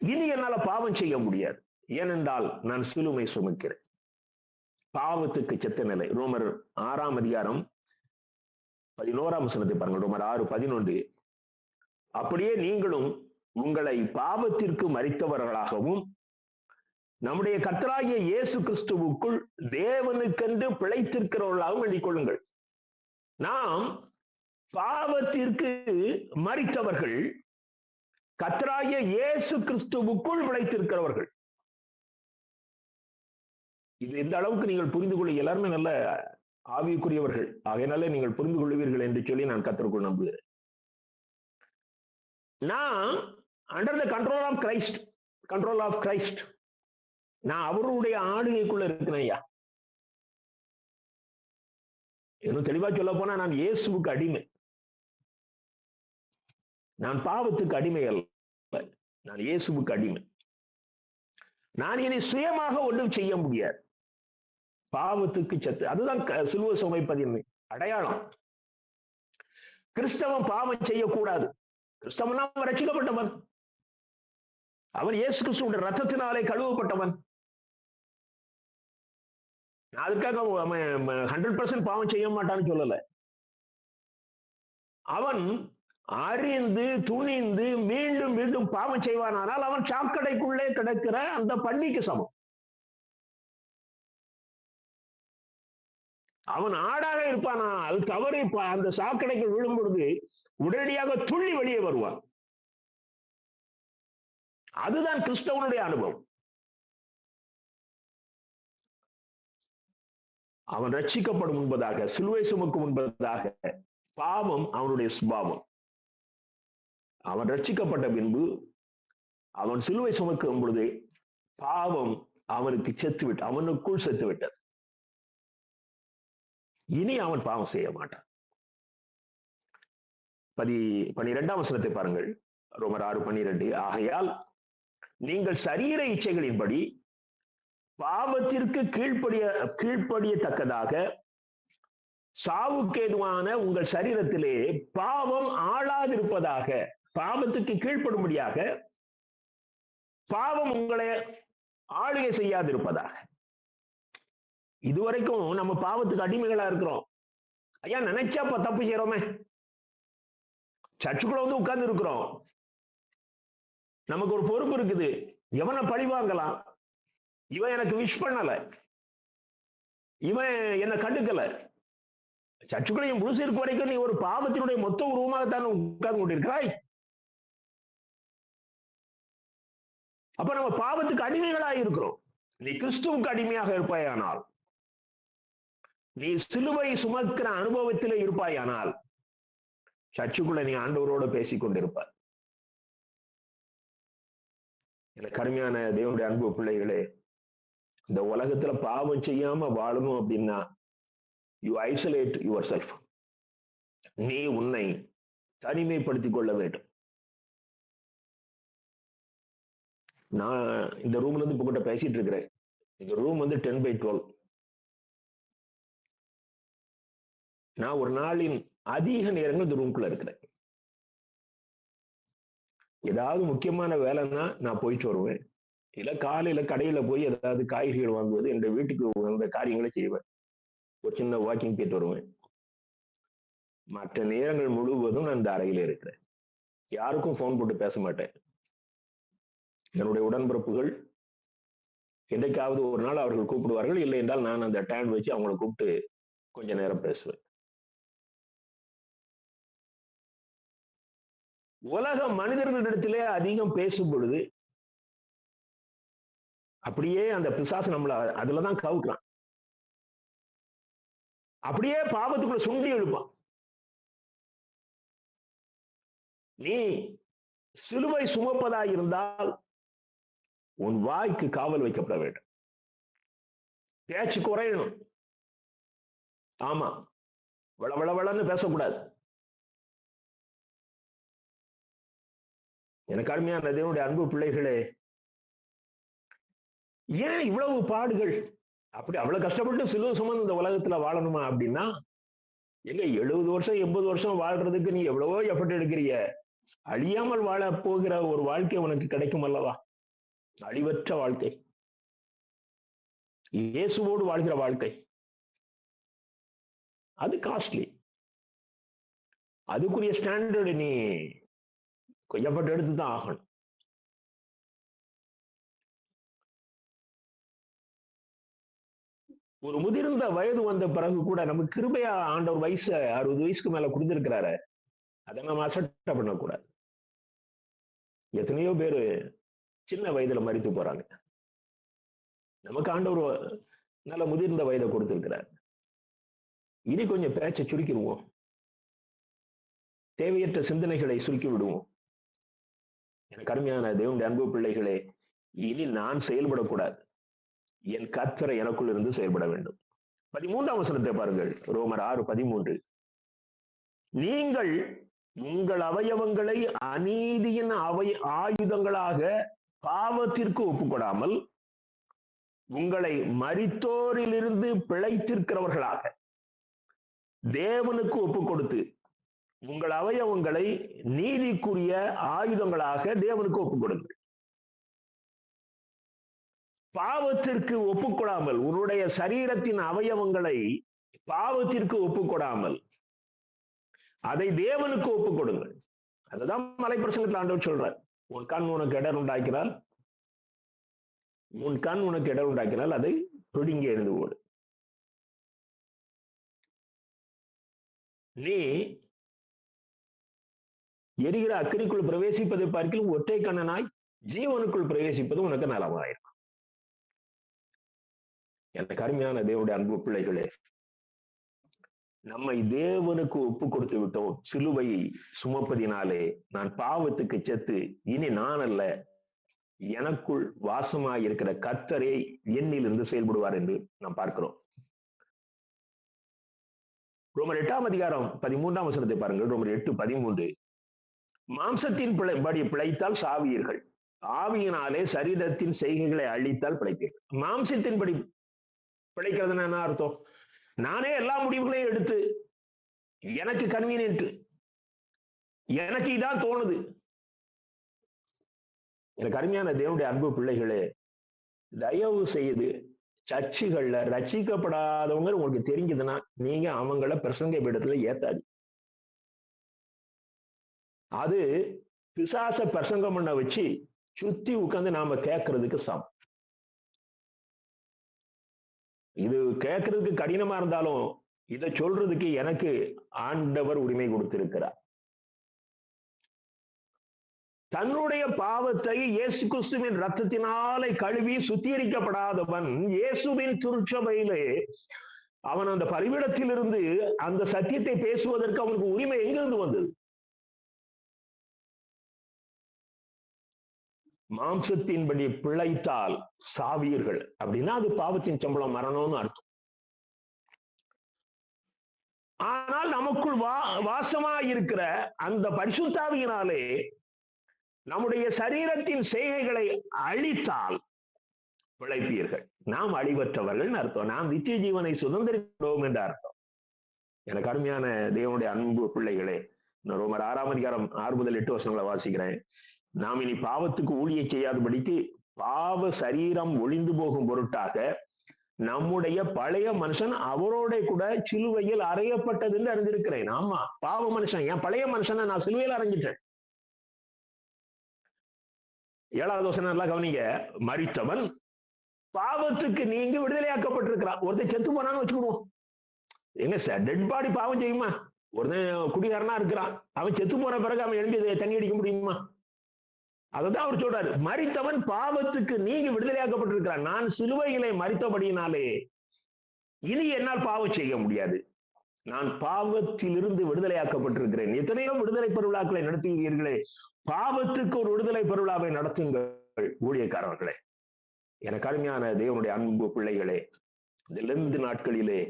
இனி என்னால பாவம் செய்ய முடியாது, ஏனென்றால் நான் சிலுவை சுமக்கிறேன். பாவத்துக்கு செத்த நிலை. ரோமர் 6ஆம் அதிகாரம் 11ஆம் வசனத்தை பாருங்கள். ரோமர் 6:11. அப்படியே நீங்களும் உங்களை பாவத்திற்கு மரித்தவர்களாகவும் நம்முடைய கர்த்தராகிய இயேசு கிறிஸ்துவுக்குள் தேவனுக்கென்று பிழைத்திருக்கிறவர்களாகவும் எண்ணிக்கொள்ளுங்கள். நாம் பாவத்திற்கு மரித்தவர்கள், கர்த்தராகிய இயேசு கிறிஸ்துவுக்குள் பிழைத்திருக்கிறவர்கள். இது எந்த அளவுக்கு நீங்கள் புரிந்து கொள்ள, எல்லாருமே நல்ல ஆவிக்குரியவர்கள், ஆகையினாலே நீங்கள் புரிந்து கொள்வீர்கள் என்று சொல்லி நான் கர்த்தருக்குள் நம்புகிறேன். நான் under the control of Christ, நான் அவருடைய ஆளுகைக்குள்ள இருக்கிறேன் ஐயா. இன்னும் தெளிவா சொல்ல போனா, நான் இயேசுவுக்கு அடிமை. நான் பாவத்துக்கு அடிமை அல்ல, நான் இயேசுவுக்கு அடிமை. நான் இனி சுயமாக ஒன்றும் செய்ய முடியாது. பாவத்துக்கு செத்து, அதுதான் சிலுவை சுமைப்பதின் அடையாளம். கிறிஸ்தவன் பாவம் செய்யக்கூடாது. கிறிஸ்தவன் அவன் ரட்சிக்கப்பட்டவன், அவன் இயேசு கிறிஸ்துவோட ரத்தத்தினாலே கழுவப்பட்டவன். அதுக்காக அவன் 100% பாவம் செய்ய மாட்டான்னு சொல்லல. அவன் அறிந்து துணிந்து மீண்டும் மீண்டும் பாவம் செய்வானால் அவன் சாக்கடைக்குள்ளே கிடக்கிற அந்த பன்னிக்கு சமம். அவன் ஆடாக இருப்பானால் தவறி அந்த சாக்கடைக்கு விழும் பொழுது உடனடியாக துள்ளி வெளியே வருவான். அதுதான் கிறிஸ்தவனுடைய அனுபவம். அவன் ரட்சிக்கப்படும் முன்பதாக, சிலுவை சுமக்கும் முன்பதாக பாவம் அவனுடைய சுபாவம். அவன் ரட்சிக்கப்பட்ட பின்பு அவன் சிலுவை சுமக்கும் பொழுது பாவம் அவனுக்கு அவனுக்குள் செத்து விட்டது. இனி அவன் பாவம் செய்ய மாட்டான். 12ஆம் வசனத்தை பாருங்கள். ரோமர் 6:12. ஆகையால் நீங்கள் சரீர இச்சைகளின்படி பாவத்திற்கு கீழ்ப்படியத்தக்கதாக சாவுக்கேதுவான உங்கள் சரீரத்திலே பாவம் ஆளாதிருப்பதாக, பாவத்துக்கு கீழ்ப்படும்படியாக பாவம் உங்களை ஆளுகை செய்யாதிருப்பதாக. இதுவரைக்கும் நம்ம பாவத்துக்கு அடிமைகளா இருக்கிறோம். ஐயா நினைச்சா தப்பு செய்யறோமே, சர்ச்சுக்குள்ள வந்து உட்கார்ந்து இருக்கிறோம், நமக்கு ஒரு பொறுப்பு இருக்குது, எவனை பழி வாங்கலாம், இவன் எனக்கு விஷ் பண்ணல, இவன் என்ன கண்டுக்கல. சர்ச்சுக்குள்ள முழுசு இருக்க வரைக்கும் நீ ஒரு பாவத்தினுடைய மொத்த உருவமாகத்தான் உட்கார்ந்து கொண்டிருக்கிறாய். அப்ப நம்ம பாவத்துக்கு அடிமைகளாக இருக்கிறோம். நீ கிறிஸ்துவுக்கு அடிமையாக இருப்பாயானால், நீ சிலுவை சுமக்கிற அனுபவத்திலே இருப்பாயானால் சர்ச்சுக்குள்ள நீ ஆண்டவரோட பேசிக் கொண்டிருப்பார். எனக்கு அருமையான தேவனுடைய அன்பு பிள்ளைகளே, இந்த உலகத்துல பாவம் செய்யாம வாழணும் அப்படின்னா யூ ஐசோலேட் யுவர் செல்ஃப். நீ உன்னை தனிமைப்படுத்திக் கொள்ள வேண்டும். நான் இந்த ரூம்ல இருந்து இப்ப கூட பேசிட்டு இருக்கிறேன். இந்த ரூம் வந்து 10/12. நான் ஒரு நாளின் அதிக நேரங்கள் இந்த ரூம்குள்ள இருக்கிறேன். ஏதாவது முக்கியமான வேலைன்னா நான் போயிட்டு வருவேன். இல்ல காலையில கடையில போய் ஏதாவது காய்கறிகள் வாங்குவது, என்ற வீட்டுக்கு வந்த காரியங்களை செய்வேன். ஒரு சின்ன வாக்கிங் போயிட்டு வருவேன். மற்ற நேரங்கள் முழுவதும் நான் இந்த அறையில இருக்கிறேன். யாருக்கும் போன் போட்டு பேச மாட்டேன். என்னுடைய உடன்பிறப்புகள் என்றைக்காவது ஒரு நாள் அவர்கள் கூப்பிடுவார்கள், இல்லை என்றால் நான் அந்த டைம் வச்சு அவங்களை கூப்பிட்டு கொஞ்ச நேரம் பேசுவேன். உலக மனிதர்களிடத்திலே அதிகம் பேசும் பொழுது அப்படியே அந்த பிசாசு நம்மள அதுலதான் கவுக்குறான். அப்படியே பாவத்துக்குள்ள சுண்டி எழுப்பான். நீ சிலுவை சுமப்பதாய் இருந்தால் உன் வாய்க்கு காவல் வைக்கப்பட வேண்டும். பேச்சு குறையணும். ஆமா, வளவளன்னு பேசக்கூடாது. எனக்கு அருமையான தேவனுடைய அன்பு பிள்ளைகளே, ஏன் இவ்வளவு பாடுகள்? அப்படி அவ்வளவு கஷ்டப்பட்டு சிலுவை சுமந்து இந்த உலகத்துல வாழணுமா அப்படின்னா, எங்க 70 வருஷம் 80 வருஷம் வாழ்றதுக்கு நீ எவ்வளவோ எஃபர்ட் எடுக்கிறிய, அழியாமல் வாழ போகிற ஒரு வாழ்க்கை உனக்கு கிடைக்கும் அல்லவா? அழிவற்ற வாழ்க்கை, இயேசுவோடு வாழ்கிற வாழ்க்கை, அது காஸ்ட்லி. அதுக்குரிய ஸ்டாண்டர்டு நீ எஃபர்ட் எடுத்துதான் ஆகணும். ஒரு முதிர்ந்த வயது வந்த பிறகு கூட நமக்கு கிருபையா ஆண்டவர் வயசு 60 வயசுக்கு மேல கொடுத்திருக்கிறாரு, அதை நம்ம அசட்டை பண்ணக்கூடாது. எத்தனையோ பேரு சின்ன வயதுல மரித்து போறாங்க. நமக்கு ஆண்டவர் நல்ல முதிர்ந்த வயதை கொடுத்திருக்கிறார். இனி கொஞ்சம் பேச்சை சுருக்கிடுவோம், தேவையற்ற சிந்தனைகளை சுருக்கி விடுவோம். எனக்கு அருமையான தேவனுடைய அன்பு பிள்ளைகளே, இனி நான் செயல்படக்கூடாது, என் கர்த்தர் எனக்குள் இருந்து செயல்பட வேண்டும். 13ஆம் வசனத்தை பாருங்கள். ரோமர் 6:13. நீங்கள் உங்கள் அவயவங்களை அநீதியின் ஆயுதங்களாக பாவத்திற்கு ஒப்புக்கொடாமல் உங்களை மரித்தோரிலிருந்து பிழைத்திருக்கிறவர்களாக தேவனுக்கு ஒப்பு கொடுத்து உங்கள் அவயவங்களை நீதிக்குரிய ஆயுதங்களாக தேவனுக்கு ஒப்புக் கொடுங்கள். பாவத்திற்கு ஒப்புக்கொடாமல், உன்னுடைய சரீரத்தின் அவயவங்களை பாவத்திற்கு ஒப்புக்கொடாமல் அதை தேவனுக்கு ஒப்புக் கொடுங்கள். அதுதான் மலைப்பிரசங்கத்தில் ஆண்டவர் சொல்றார். உன் கண் உனக்கு இடம் உண்டாக்கினால், உன் கண் உனக்கு இடம் உண்டாக்கினால் அதை பிடுங்கி எறிந்து போடு. நீ எரிகிற அக்கினிக்குள் பிரவேசிப்பதை பார்க்கிலும் ஒற்றை கண்ணனாய் ஜீவனுக்குள் பிரவேசிப்பது உனக்கு நலமாயிருக்கும். எனக்கு அருமையான தேவனுடைய அன்பு பிள்ளைகளே, நம்மை தேவனுக்கு ஒப்பு கொடுத்து விட்டோம். சிலுவையை சுமப்பதினாலே நான் பாவத்துக்கு செத்து இனி நான் அல்ல, எனக்குள் வாசமாய் இருக்கிற கர்த்தரே என்னிலிருந்து செயல்படுவார் என்று நாம் பார்க்கிறோம். ரோமர் 8ஆம் அதிகாரம் 13ஆம் வசனத்தை பாருங்கள். ரோமர் 8:13. மாம்சத்தின் படி பிழைத்தால் சாவீர்கள், ஆவியினாலே சரீரத்தின் செய்கைகளை அழித்தால் பிழைப்பீர்கள். மாம்சத்தின்படி பிழைக்கிறதுன்னு என்ன அர்த்தம்? நானே எல்லா முடிவுகளையும் எடுத்து எனக்கு கன்வீனியன்ட், எனக்கு இதான் தோணுது. எனக்கு அருமையான தேவனுடைய அன்பு பிள்ளைகளே, தயவு செய்து சர்ச்சுகள்ல ரட்சிக்கப்படாதவங்க உங்களுக்கு தெரிஞ்சதுன்னா நீங்க அவங்கள பிரசங்க பீடத்துல ஏத்தாது. அது பிசாச பிரசங்கம் பண்ண வச்சு சுத்தி உட்கார்ந்து நாம கேட்கறதுக்கு சமம். இது கேட்கறதுக்கு கடினமா இருந்தாலும் இதை சொல்றதுக்கு எனக்கு ஆண்டவர் உரிமை கொடுத்திருக்கிறார். தன்னுடைய பாவத்தை இயேசு கிறிஸ்துவின் ரத்தத்தினாலே கழுவி சுத்திகரிக்கப்படாதவன் இயேசுவின் திருச்சபையிலே அவன் அந்த பலிபீடத்திலிருந்து அந்த சத்தியத்தை பேசுவதற்கு அவனுக்கு உரிமை எங்கிருந்து வந்தது? மாம்சத்தின்படி பிழைத்தால் சாவீர்கள் அப்படின்னா அது பாவத்தின் சம்பளம் மரணம்னு அர்த்தம். ஆனால் நமக்குள் வாசமாயிருக்கிற அந்த பரிசுத்தாவியினாலே நம்முடைய சரீரத்தின் செய்கைகளை அழித்தால் பிழைப்பீர்கள். நாம் அழிவற்றவர்கள் அர்த்தம், நாம் நித்திய ஜீவனை சுதந்திரிக்கிறோம் என்ற அர்த்தம். எனக்கு அருமையான தேவனுடைய அன்பு பிள்ளைகளே, ரோமர் 6ஆம் அதிகாரம் 6 முதல் 8 வசனங்களை வாசிக்கிறேன். நாம் இனி பாவத்துக்கு ஊழிய செய்யாதபடிக்கு பாவ சரீரம் ஒளிந்து போகும் பொருட்டாக நம்முடைய பழைய மனுஷன் அவரோட கூட சிலுவையில் அறையப்பட்டது என்று அறிந்திருக்கிறேன். ஆமா, பாவ மனுஷன், என் பழைய மனுஷனை நான் சிலுவையில் அறைஞ்சிட்டேன். 7வது வசனம் எல்லாம் கவனிங்க. மரித்தவன் பாவத்துக்கு நீங்க விடுதலையாக்கப்பட்டிருக்கிறான். ஒருத்தன் செத்து போனான்னு வச்சுக்கிடுவோம். எங்க சார் டெட் பாடி பாவம் செய்யுமா? ஒருத்தன் குடிகாரனா இருக்கிறான், அவன் செத்து போன பிறகு அவன் எழும்பி தண்ணி அடிக்க முடியுமா? அதான் அவர் சொல்றாரு, மரித்தவன் பாவத்துக்கு நீங்க விடுதலையாக்கப்பட்டிருக்கிறான். நான் சிலுவையிலே மரித்தபடியினாலே இனி என்னால் பாவம் செய்ய முடியாது. நான் பாவத்திலிருந்து விடுதலையாக்கப்பட்டிருக்கிறேன். எத்தனையோ விடுதலை பெருவிழாக்களை நடத்துகிறீர்களே, பாவத்துக்கு ஒரு விடுதலை பெருவிழாவை நடத்துங்கள் ஊழியக்காரர்களே. எனக்கு அருமையான தேவனுடைய அன்பு பிள்ளைகளே, இந்த லெந்து நாட்களிலே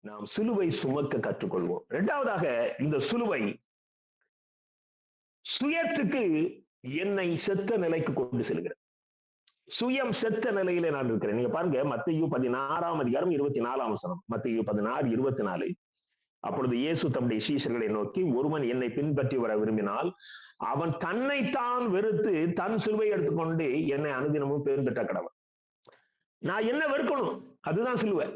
நாம் சிலுவை சுமக்க கற்றுக்கொள்வோம். 2வதாக, இந்த சிலுவை சுயத்துக்கு என்னை செத்த நிலைக்கு கொண்டு செல்கிறேன். சுயம் செத்த நிலையிலே நான் இருக்கிறேன். நீங்க பாருங்க, மத்தேயு 16ஆம் அதிகாரம் 24ஆம் வசனம். மத்தேயு 16:24. அப்பொழுது இயேசு தம்முடைய சீஷர்களை நோக்கி, ஒருவன் என்னை பின்பற்றி வர விரும்பினால் அவன் தன்னைத்தான் வெறுத்து தன் சிலுவை எடுத்துக்கொண்டு என்னை அனுதினமும் பின்பற்ற கடவன். நான் என்ன வெறுக்கணும்? அதுதான் சிலுவை.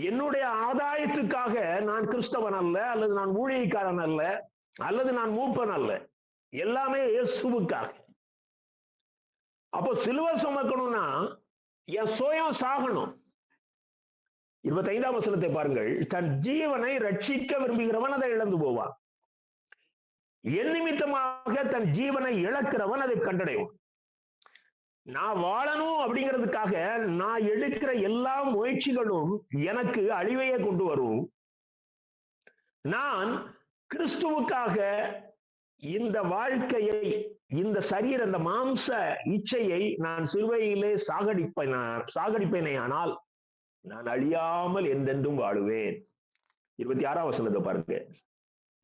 என்னுடைய ஆதாயத்துக்காக நான் கிறிஸ்தவன் அல்ல, அல்லது நான் ஊழியக்காரன் அல்ல, அல்லது நான் மூப்பன் அல்ல. எல்லாமே இயேசுவுக்காக. அப்போ சிலுவை சுமக்கணும்னா என் சுயம் சாகணும். 25ஆம் வசனத்தை பாருங்கள். தன் ஜீவனை ரட்சிக்க விரும்புகிறவன் அதை இழந்து போவான். என் நிமித்தமாக தன் ஜீவனை இழக்கிறவன் அதை கண்டடைவான். நான் வாழணும் அப்படிங்கிறதுக்காக நான் எடுக்கிற எல்லா முயற்சிகளும் எனக்கு அழிவையே கொண்டு வரும். நான் கிறிஸ்துவுக்காக இந்த வாழ்க்கையை, இந்த சரீர, இந்த மாம்ச இச்சையை நான் சிலுவையிலே சாகடிப்பேனே ஆனால் நான் அழியாமல் என்றென்றும் வாழுவேன். 26ஆம் வசனத்தை பாருங்க.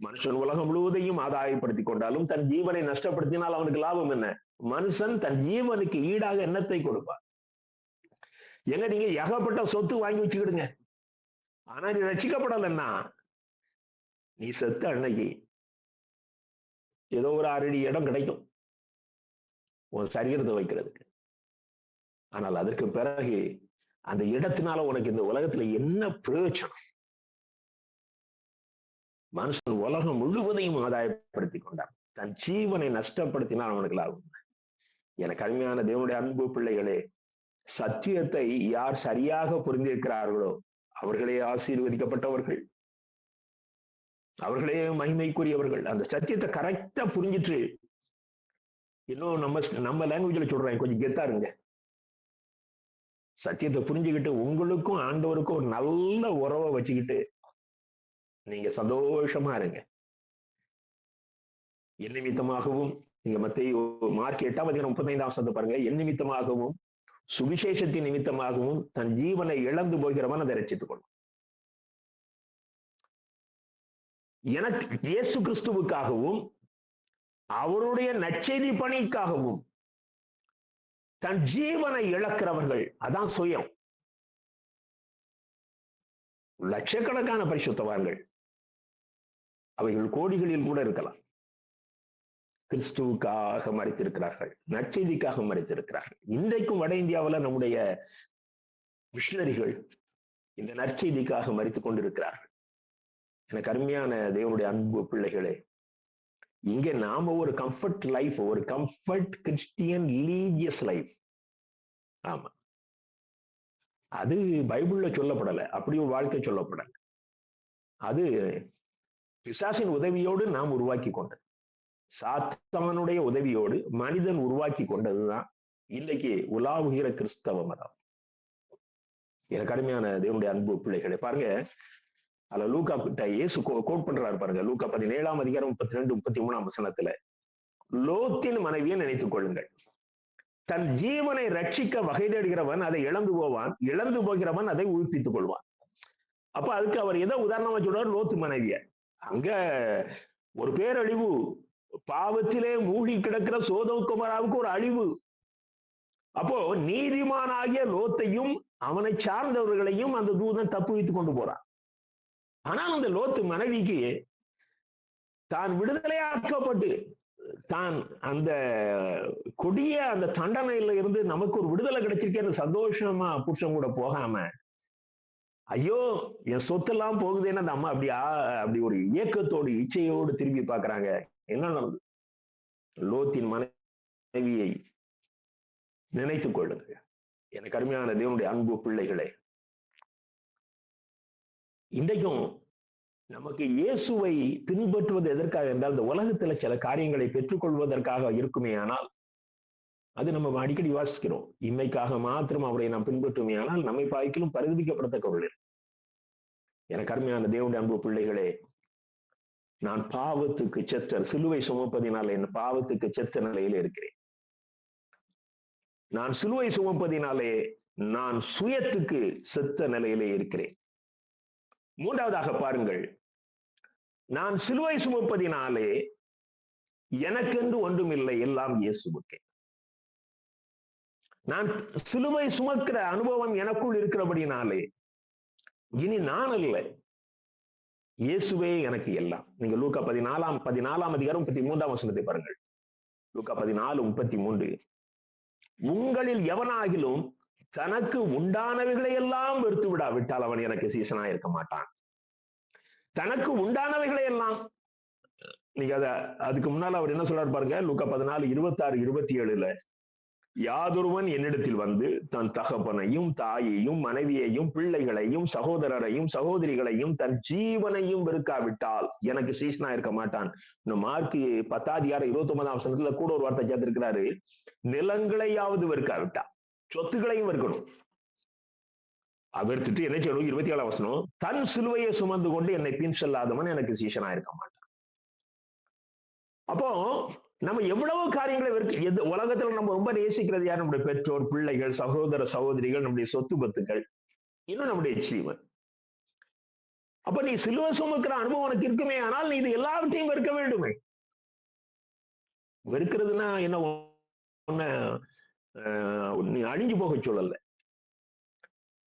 மனுஷன் உலகம் முழுவதையும் ஆதாயப்படுத்திக் கொண்டாலும் தன் ஜீவனை நஷ்டப்படுத்தினால் அவனுக்கு லாபம் என்ன? மனுஷன் தன் ஜீவனுக்கு ஈடாக என்னத்தை கொடுப்பார்? எங்க நீங்க ஏகப்பட்ட சொத்து வாங்கி வச்சுக்கிடுங்க, ஆனா நீ ரட்சிக்கப்படலைன்னா நீ செத்த அன்னைக்கு ஏதோ ஒரு 6 அடி இடம் கிடைக்கும் உன் சரீரத்தை வைக்கிறதுக்கு. ஆனால் அதற்கு பிறகு அந்த இடத்தினால உனக்கு இந்த உலகத்துல என்ன பிரயோஜனம்? மனுஷன் உலகம் முழுவதையும் ஆதாயப்படுத்திக் கொண்டான், தன் ஜீவனை நஷ்டப்படுத்தினால் அவனுக்கு லாபம். எனக்கு அருமையான தேவனுடைய அன்பு பிள்ளைகளே, சத்தியத்தை யார் சரியாக புரிந்திருக்கிறார்களோ அவர்களே ஆசீர்வதிக்கப்பட்டவர்கள், அவர்களே மகிமைக்குரியவர்கள். அந்த சத்தியத்தை கரெக்டா புரிஞ்சிட்டு, இன்னும் நம்ம லாங்குவேஜ்ல சொல்றேன், கொஞ்சம் கெத்தா இருங்க. சத்தியத்தை புரிஞ்சுக்கிட்டு உங்களுக்கும் ஆண்டவருக்கும் ஒரு நல்ல உறவை வச்சுக்கிட்டு நீங்க சந்தோஷமா இருங்க. என் நிமித்தமாகவும், நீங்க மத்தேயு மார்க் 8:35 பாருங்க, என் நிமித்தமாகவும் சுவிசேஷத்தின் நிமித்தமாகவும் தன் ஜீவனை இழந்து போகிறவன் அதை ரட்சித்துக் கொள்ளும். எனக்கு இயேசு கிறிஸ்துவுக்காகவும் அவருடைய நற்செய்தி பணிக்காகவும் தன் ஜீவனை இழக்கிறவர்கள், அதான் சுயம். லட்சக்கணக்கான பரிசுத்தவான்கள், அவைகள் கோடிகளில் கூட இருக்கலாம், கிறிஸ்துவுக்காக மரித்திருக்கிறார்கள், நற்செய்திக்காக மரித்திருக்கிறார்கள். இன்றைக்கும் வட இந்தியாவில் நம்முடைய மிஷனரிகள் இந்த நற்செய்திக்காக மரித்துக் கொண்டிருக்கிறார்கள். எனக்கு அருமையான தேவனுடைய அன்பு பிள்ளைகளே, இங்கே நாம ஒரு கம்ஃபர்ட் லைஃப், ஒரு கம்ஃபர்ட் கிறிஸ்டியன் ரிலீஜியஸ் லைஃப், ஆமா, அது பைபிள்ல சொல்லப்படல, அப்படி ஒரு வாழ்க்கை சொல்லப்படல. அது பிசாசின் உதவியோடு நாம் உருவாக்கி கொண்டது, சாத்தானுடைய உதவியோடு மனிதன் உருவாக்கி கொண்டதுதான் இன்னைக்கு உலாவுகிற கிறிஸ்தவ மதம். எனக்கு அருமையான தேவனுடைய அன்பு பிள்ளைகளை பாருங்க, அதுல லூக்கா கிட்ட இயேசு கோட் பண்றாரு பாருங்க, லூக்கா 17:32-33 லோத்தின் மனைவியை நினைத்துக் கொள்ளுங்கள், தன் ஜீவனை ரட்சிக்க வகை தேடுகிறவன் அதை இழந்து போவான், இழந்து போகிறவன் அதை உயிர்ப்பித்துக் கொள்வான். அப்ப அதுக்கு அவர் எதை உதாரணமா சொல்றாரு? லோத்து மனைவிய. அங்க ஒரு பேரழிவு, பாவத்திலே மூழ்கி கிடக்கிற சோதோம் குமாராவுக்கு ஒரு அழிவு. அப்போ நீதிமானாகிய லோத்தையும் அவனை சார்ந்தவர்களையும் அந்த தூதன் தப்பு வைத்துக் கொண்டு போறான். ஆனால் அந்த லோத்து மனைவிக்கு தான் விடுதலையாக்கப்பட்டு, தான் அந்த கொடிய அந்த தண்டனையில இருந்து நமக்கு ஒரு விடுதலை கிடைச்சிருக்கேன்னு சந்தோஷமா புருஷன் கூட போகாம, ஐயோ என் சொத்தெல்லாம் போகுதுன்னு அந்த அம்மா அப்படி ஒரு ஏக்கத்தோடு இச்சையோடு திரும்பி பார்க்கறாங்க. என்ன நடந்தது? லோத்தின் மனைவியை நினைத்துக் கொள்ளுங்க. எனக்கு அருமையான தேவனுடைய அன்பு பிள்ளைகளே, இன்றைக்கும் நமக்கு இயேசுவை பின்பற்றுவது எதற்காக என்றால், இந்த உலகத்துல சில காரியங்களை பெற்றுக்கொள்வதற்காக இருக்குமே. ஆனால் அது நம்ம அடிக்கடி வாசிக்கிறோம், இம்மைக்காக மாத்திரம் அவரை நாம் பின்பற்றுமே ஆனால் நம்மை பாய்க்கிலும் பரிதபிக்கப்படத்தக்கவர்கள். எனக்கு அருமையான தேவனுடைய அன்பு பிள்ளைகளே, நான் பாவத்துக்கு செத்த, சிலுவை சுமப்பதினால என் பாவத்துக்கு செத்த நிலையில இருக்கிறேன். நான் சிலுவை சுமப்பதினாலே நான் சுயத்துக்கு செத்த நிலையிலே இருக்கிறேன். மூன்றாவதாக பாருங்கள், நான் சிலுவை சுமப்பதினாலே எனக்கென்று ஒன்றுமில்லை, எல்லாம் இயேசுவுக்கே. நான் சிலுவை சுமக்கிற அனுபவம் எனக்குள் இருக்கிறபடினாலே இனி நான் அல்ல, இயேசுவே எனக்கு எல்லாம். நீங்க லூக்கா 14:33 பாருங்கள். லூக்கா 14:33, உங்களில் எவனாகிலும் தனக்கு உண்டானவைகளை எல்லாம் வெறுத்து விடாவிட்டால் அவன் எனக்கு சீசனா இருக்க மாட்டான். தனக்கு உண்டானவைகளை எல்லாம், நீங்க அதுக்கு முன்னால அவர் என்ன சொல்றாரு பாருங்க, லூக்கா 14:26-27, யாதொருவன் என்னிடத்தில் வந்து தன் தகப்பனையும் தாயையும் மனைவியையும் பிள்ளைகளையும் சகோதரரையும் சகோதரிகளையும் தன் ஜீவனையும் வெறுக்காவிட்டால் எனக்கு சீசனா இருக்க மாட்டான். இன்னும் மார்க் 10:29 கூட ஒரு வார்த்தை சேர்த்திருக்கிறாரு, நிலங்களையாவது வெறுக்காவிட்டா, சொத்துக்களையும் வெறுக்கணும். வெறுத்துட்டு என்ன செய்யணும்? 27 தன் சிலுவையை சுமந்து கொண்டு என்னை பின் செல்லாதவன் எனக்கு சீசனா இருக்க மாட்டான். அப்போ நம்ம எவ்வளவு காரியங்களை உலகத்துல நம்ம ரொம்ப நேசிக்கிறது யார்? நம்முடைய பெற்றோர், பிள்ளைகள், சகோதர சகோதரிகள், நம்முடைய சொத்து பத்துக்கள், இன்னும் நம்முடைய ஜீவன். அப்ப நீ சிலுவை சுமக்கிற அனுபவம் உனக்கு இருக்குமே ஆனால் நீ இது எல்லாவற்றையும் வெறுக்க வேண்டுமே. வெறுக்கிறதுனா என்ன, நீ அழிஞ்சு போக சொல்லல.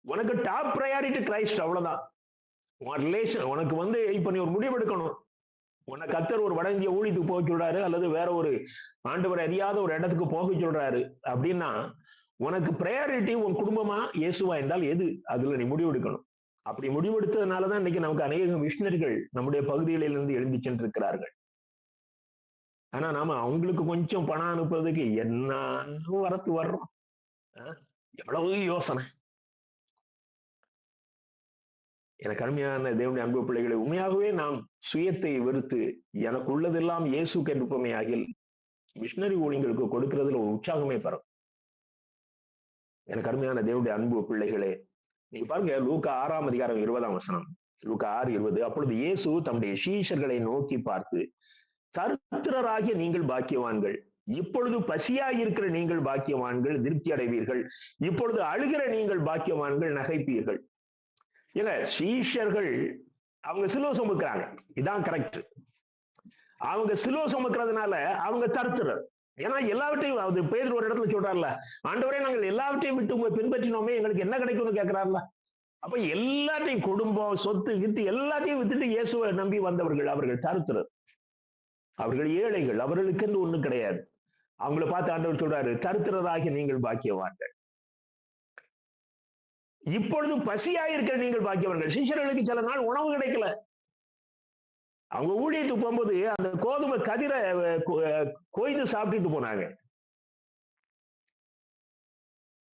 உனக்கு டாப் ப்ரையாரிட்டி கிரைஸ்ட், அவ்வளவுதான். உன் ரிலேஷன் உனக்கு இப்ப நீ ஒரு முடிவு எடுக்கணும். உன்னை கர்த்தர் ஒரு வட இந்திய ஊழியத்துக்கு போக சொல்றாரு, அல்லது வேற ஒரு ஆண்டவர் அறியாத ஒரு இடத்துக்கு போக சொல்றாரு அப்படின்னா, உனக்கு ப்ரையாரிட்டி உன் குடும்பமா இயேசுவா என்றால் எது? அதுல நீ முடிவு எடுக்கணும். அப்படி முடிவெடுத்ததுனாலதான் இன்னைக்கு நமக்கு அநேக மிஷினரிகள் நம்முடைய பகுதிகளிலிருந்து எழும்பி சென்றிருக்கிறார்கள். ஆனா நாம அவங்களுக்கு கொஞ்சம் பணம் அனுப்புறதுக்கு என்ன வரத்து வர்றோம். எவ்வளவு யோசனை. எனக்கு அருமையான தேவனுடைய அன்பு பிள்ளைகளை, உண்மையாகவே நாம் சுயத்தை வெறுத்து எனக்கு உள்ளதெல்லாம் இயேசுக்கு என்பமே ஆகில் மிஷினரி ஊழியர்களுக்கு கொடுக்கிறதுல ஒரு உற்சாகமே பெறும். எனக்கு அருமையான தேவனுடைய அன்பு பிள்ளைகளே, நீங்க பாருங்க லூக்கா 6ஆம் அதிகாரம் 20ஆம் வசனம். லூக்கா 6:20. அப்பொழுது இயேசு தம்முடைய சீஷர்களை நோக்கி பார்த்து, தரித்திரராகிய நீங்கள் பாக்கியவான்கள், இப்பொழுது பசியாயிருக்கிற நீங்கள் பாக்கியவான்கள், திருப்தி அடைவீர்கள். இப்பொழுது அழுகிற நீங்கள் பாக்கியவான்கள், நகைப்பீர்கள். ஏங்க, சீஷர்கள் அவங்க சிலுவை சுமக்கிறாங்க, இதான் கரெக்ட். அவங்க சிலுவை சுமக்கிறதுனால அவங்க தரித்திரர். ஏன்னா எல்லாவற்றையும் அது பேதுரு ஒரு இடத்துல சொல்றாருல, ஆண்டவரே நாங்கள் எல்லாவற்றையும் விட்டு உங்க பின்பற்றினோமே, எங்களுக்கு என்ன கிடைக்கும்னு கேட்கிறாருல. அப்ப எல்லாத்தையும், குடும்பம், சொத்து, வித்து எல்லாத்தையும் வித்துட்டு இயேசுவை நம்பி வந்தவர்கள் அவர்கள் தரித்திரர், அவர்கள் ஏழைகள், அவர்களுக்கு ஒண்ணு கிடையாது. அவங்கள பார்த்து ஆண்டவர் சொல்றாரு, தரித்திரராகி நீங்கள் பாக்கியவான்கள், இப்பொழுது பசியாயிருக்கிற நீங்கள் பாக்கியவான்கள். சிஷ்யர்களுக்கு சில நாள் உணவு கிடைக்கல. அவங்க ஊழியத்துக்கு போகும்போது அந்த கோதுமை கதிரை கொய்து சாப்பிட்டுட்டு போனாங்க.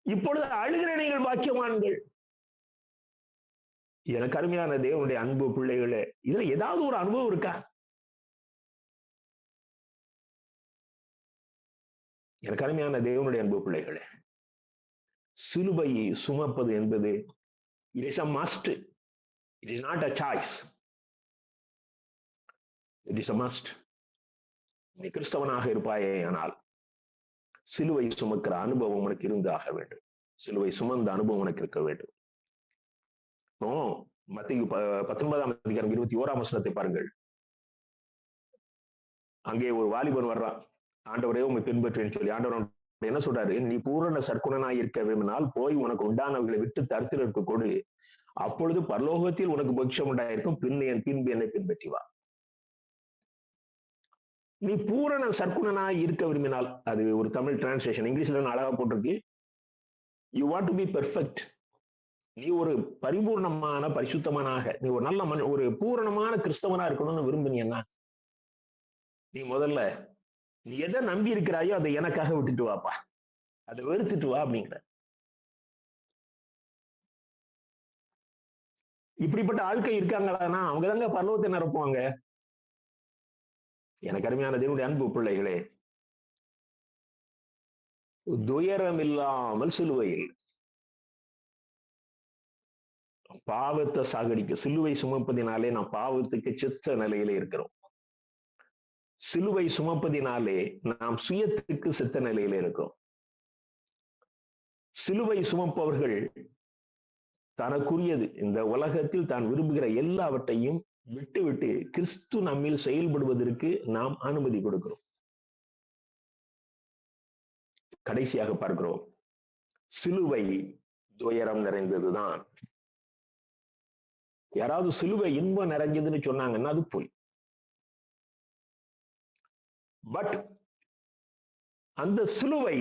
இப்பொழுது அழுகிற நீங்கள் பாக்கியவான்கள். எனக்கு அருமையான தேவனுடைய அன்பு பிள்ளைகளே, இதுல ஏதாவது ஒரு அனுபவம் இருக்கா? எனக்கு அருமையான தேவனுடைய அன்பு பிள்ளைகளே, சிலுவையை சுமப்பது என்பது it is a must. It is not a choice. It is a must. நீ கிறிஸ்தவனாக இருப்பாயே ஆனால் சிலுவை சுமக்கிற அனுபவம் உனக்கு இருந்தாக வேண்டும். சிலுவை சுமந்த அனுபவம் உனக்கு இருக்க வேண்டும். மத்தேயு 19ஆம் அதிகாரம் 21ஆம் வசனத்தை பாருங்கள். அங்கே ஒரு வாலிபன் வர்றான், ஆண்டவரே உம்மை பின்பற்றேன்னு சொல்லி. ஆண்டவர் என்ன சொல்றாரு, நீ பூரண சற்குணனாய் இருக்க விரும்பினால் போய் உனக்கு உண்டானவர்களை விட்டு தரித்திரருக்கு கொடு, அப்பொழுது பரலோகத்தில் உனக்கு பொக்கிஷம் உண்டாயிருக்கும், பின்பு என்னை பின்பற்றி வா. நீ பூரண சற்குணனாய் இருக்க விரும்பினால், அது ஒரு தமிழ் டிரான்ஸ்லேஷன், இங்கிலீஷ்ல அழகா போட்டிருக்கு, you want to be perfect. நீ ஒரு பரிபூர்ணமான பரிசுத்தமானாக, நீ ஒரு நல்ல ஒரு பூரணமான கிறிஸ்தவனா இருக்கணும்னு விரும்பினீன்னா, நீ முதல்ல நீ எதை நம்பி இருக்கிறாயோ அதை எனக்காக விட்டுட்டு வாப்பா, அதை வெறுத்துட்டு வா அப்படிங்கிற. இப்படிப்பட்ட ஆட்கள் இருக்காங்களான்னா அவங்க தாங்க பரலோகத்தை நிரப்புவாங்க. எனக்கு அருமையான தேவனுடைய அன்பு பிள்ளைகளே, துயரம் இல்லாமல் சிலுவையில் பாவத்தை சாகடிக்க, சிலுவை சுமப்பதினாலே நாம் பாவத்துக்கு செத்த நிலையிலே இருக்கிறோம். சிலுவை சுமப்பதினாலே நாம் சுயத்துக்கு செத்த நிலையிலே இருக்கிறோம். சிலுவை சுமப்பவர்கள் தனக்குரியது, இந்த உலகத்தில் தான் விரும்புகிற எல்லாவற்றையும் விட்டு கிறிஸ்து நம்மில் செயல்படுவதற்கு நாம் அனுமதி கொடுக்கிறோம். கடைசியாக பார்க்கிறோம், சிலுவை துயரம் நிறைந்ததுதான். யாராவது சிலுவை இன்பம் நிறைஞ்சதுன்னு சொன்னாங்கன்னா அது பொய். பட் அந்த சிலுவை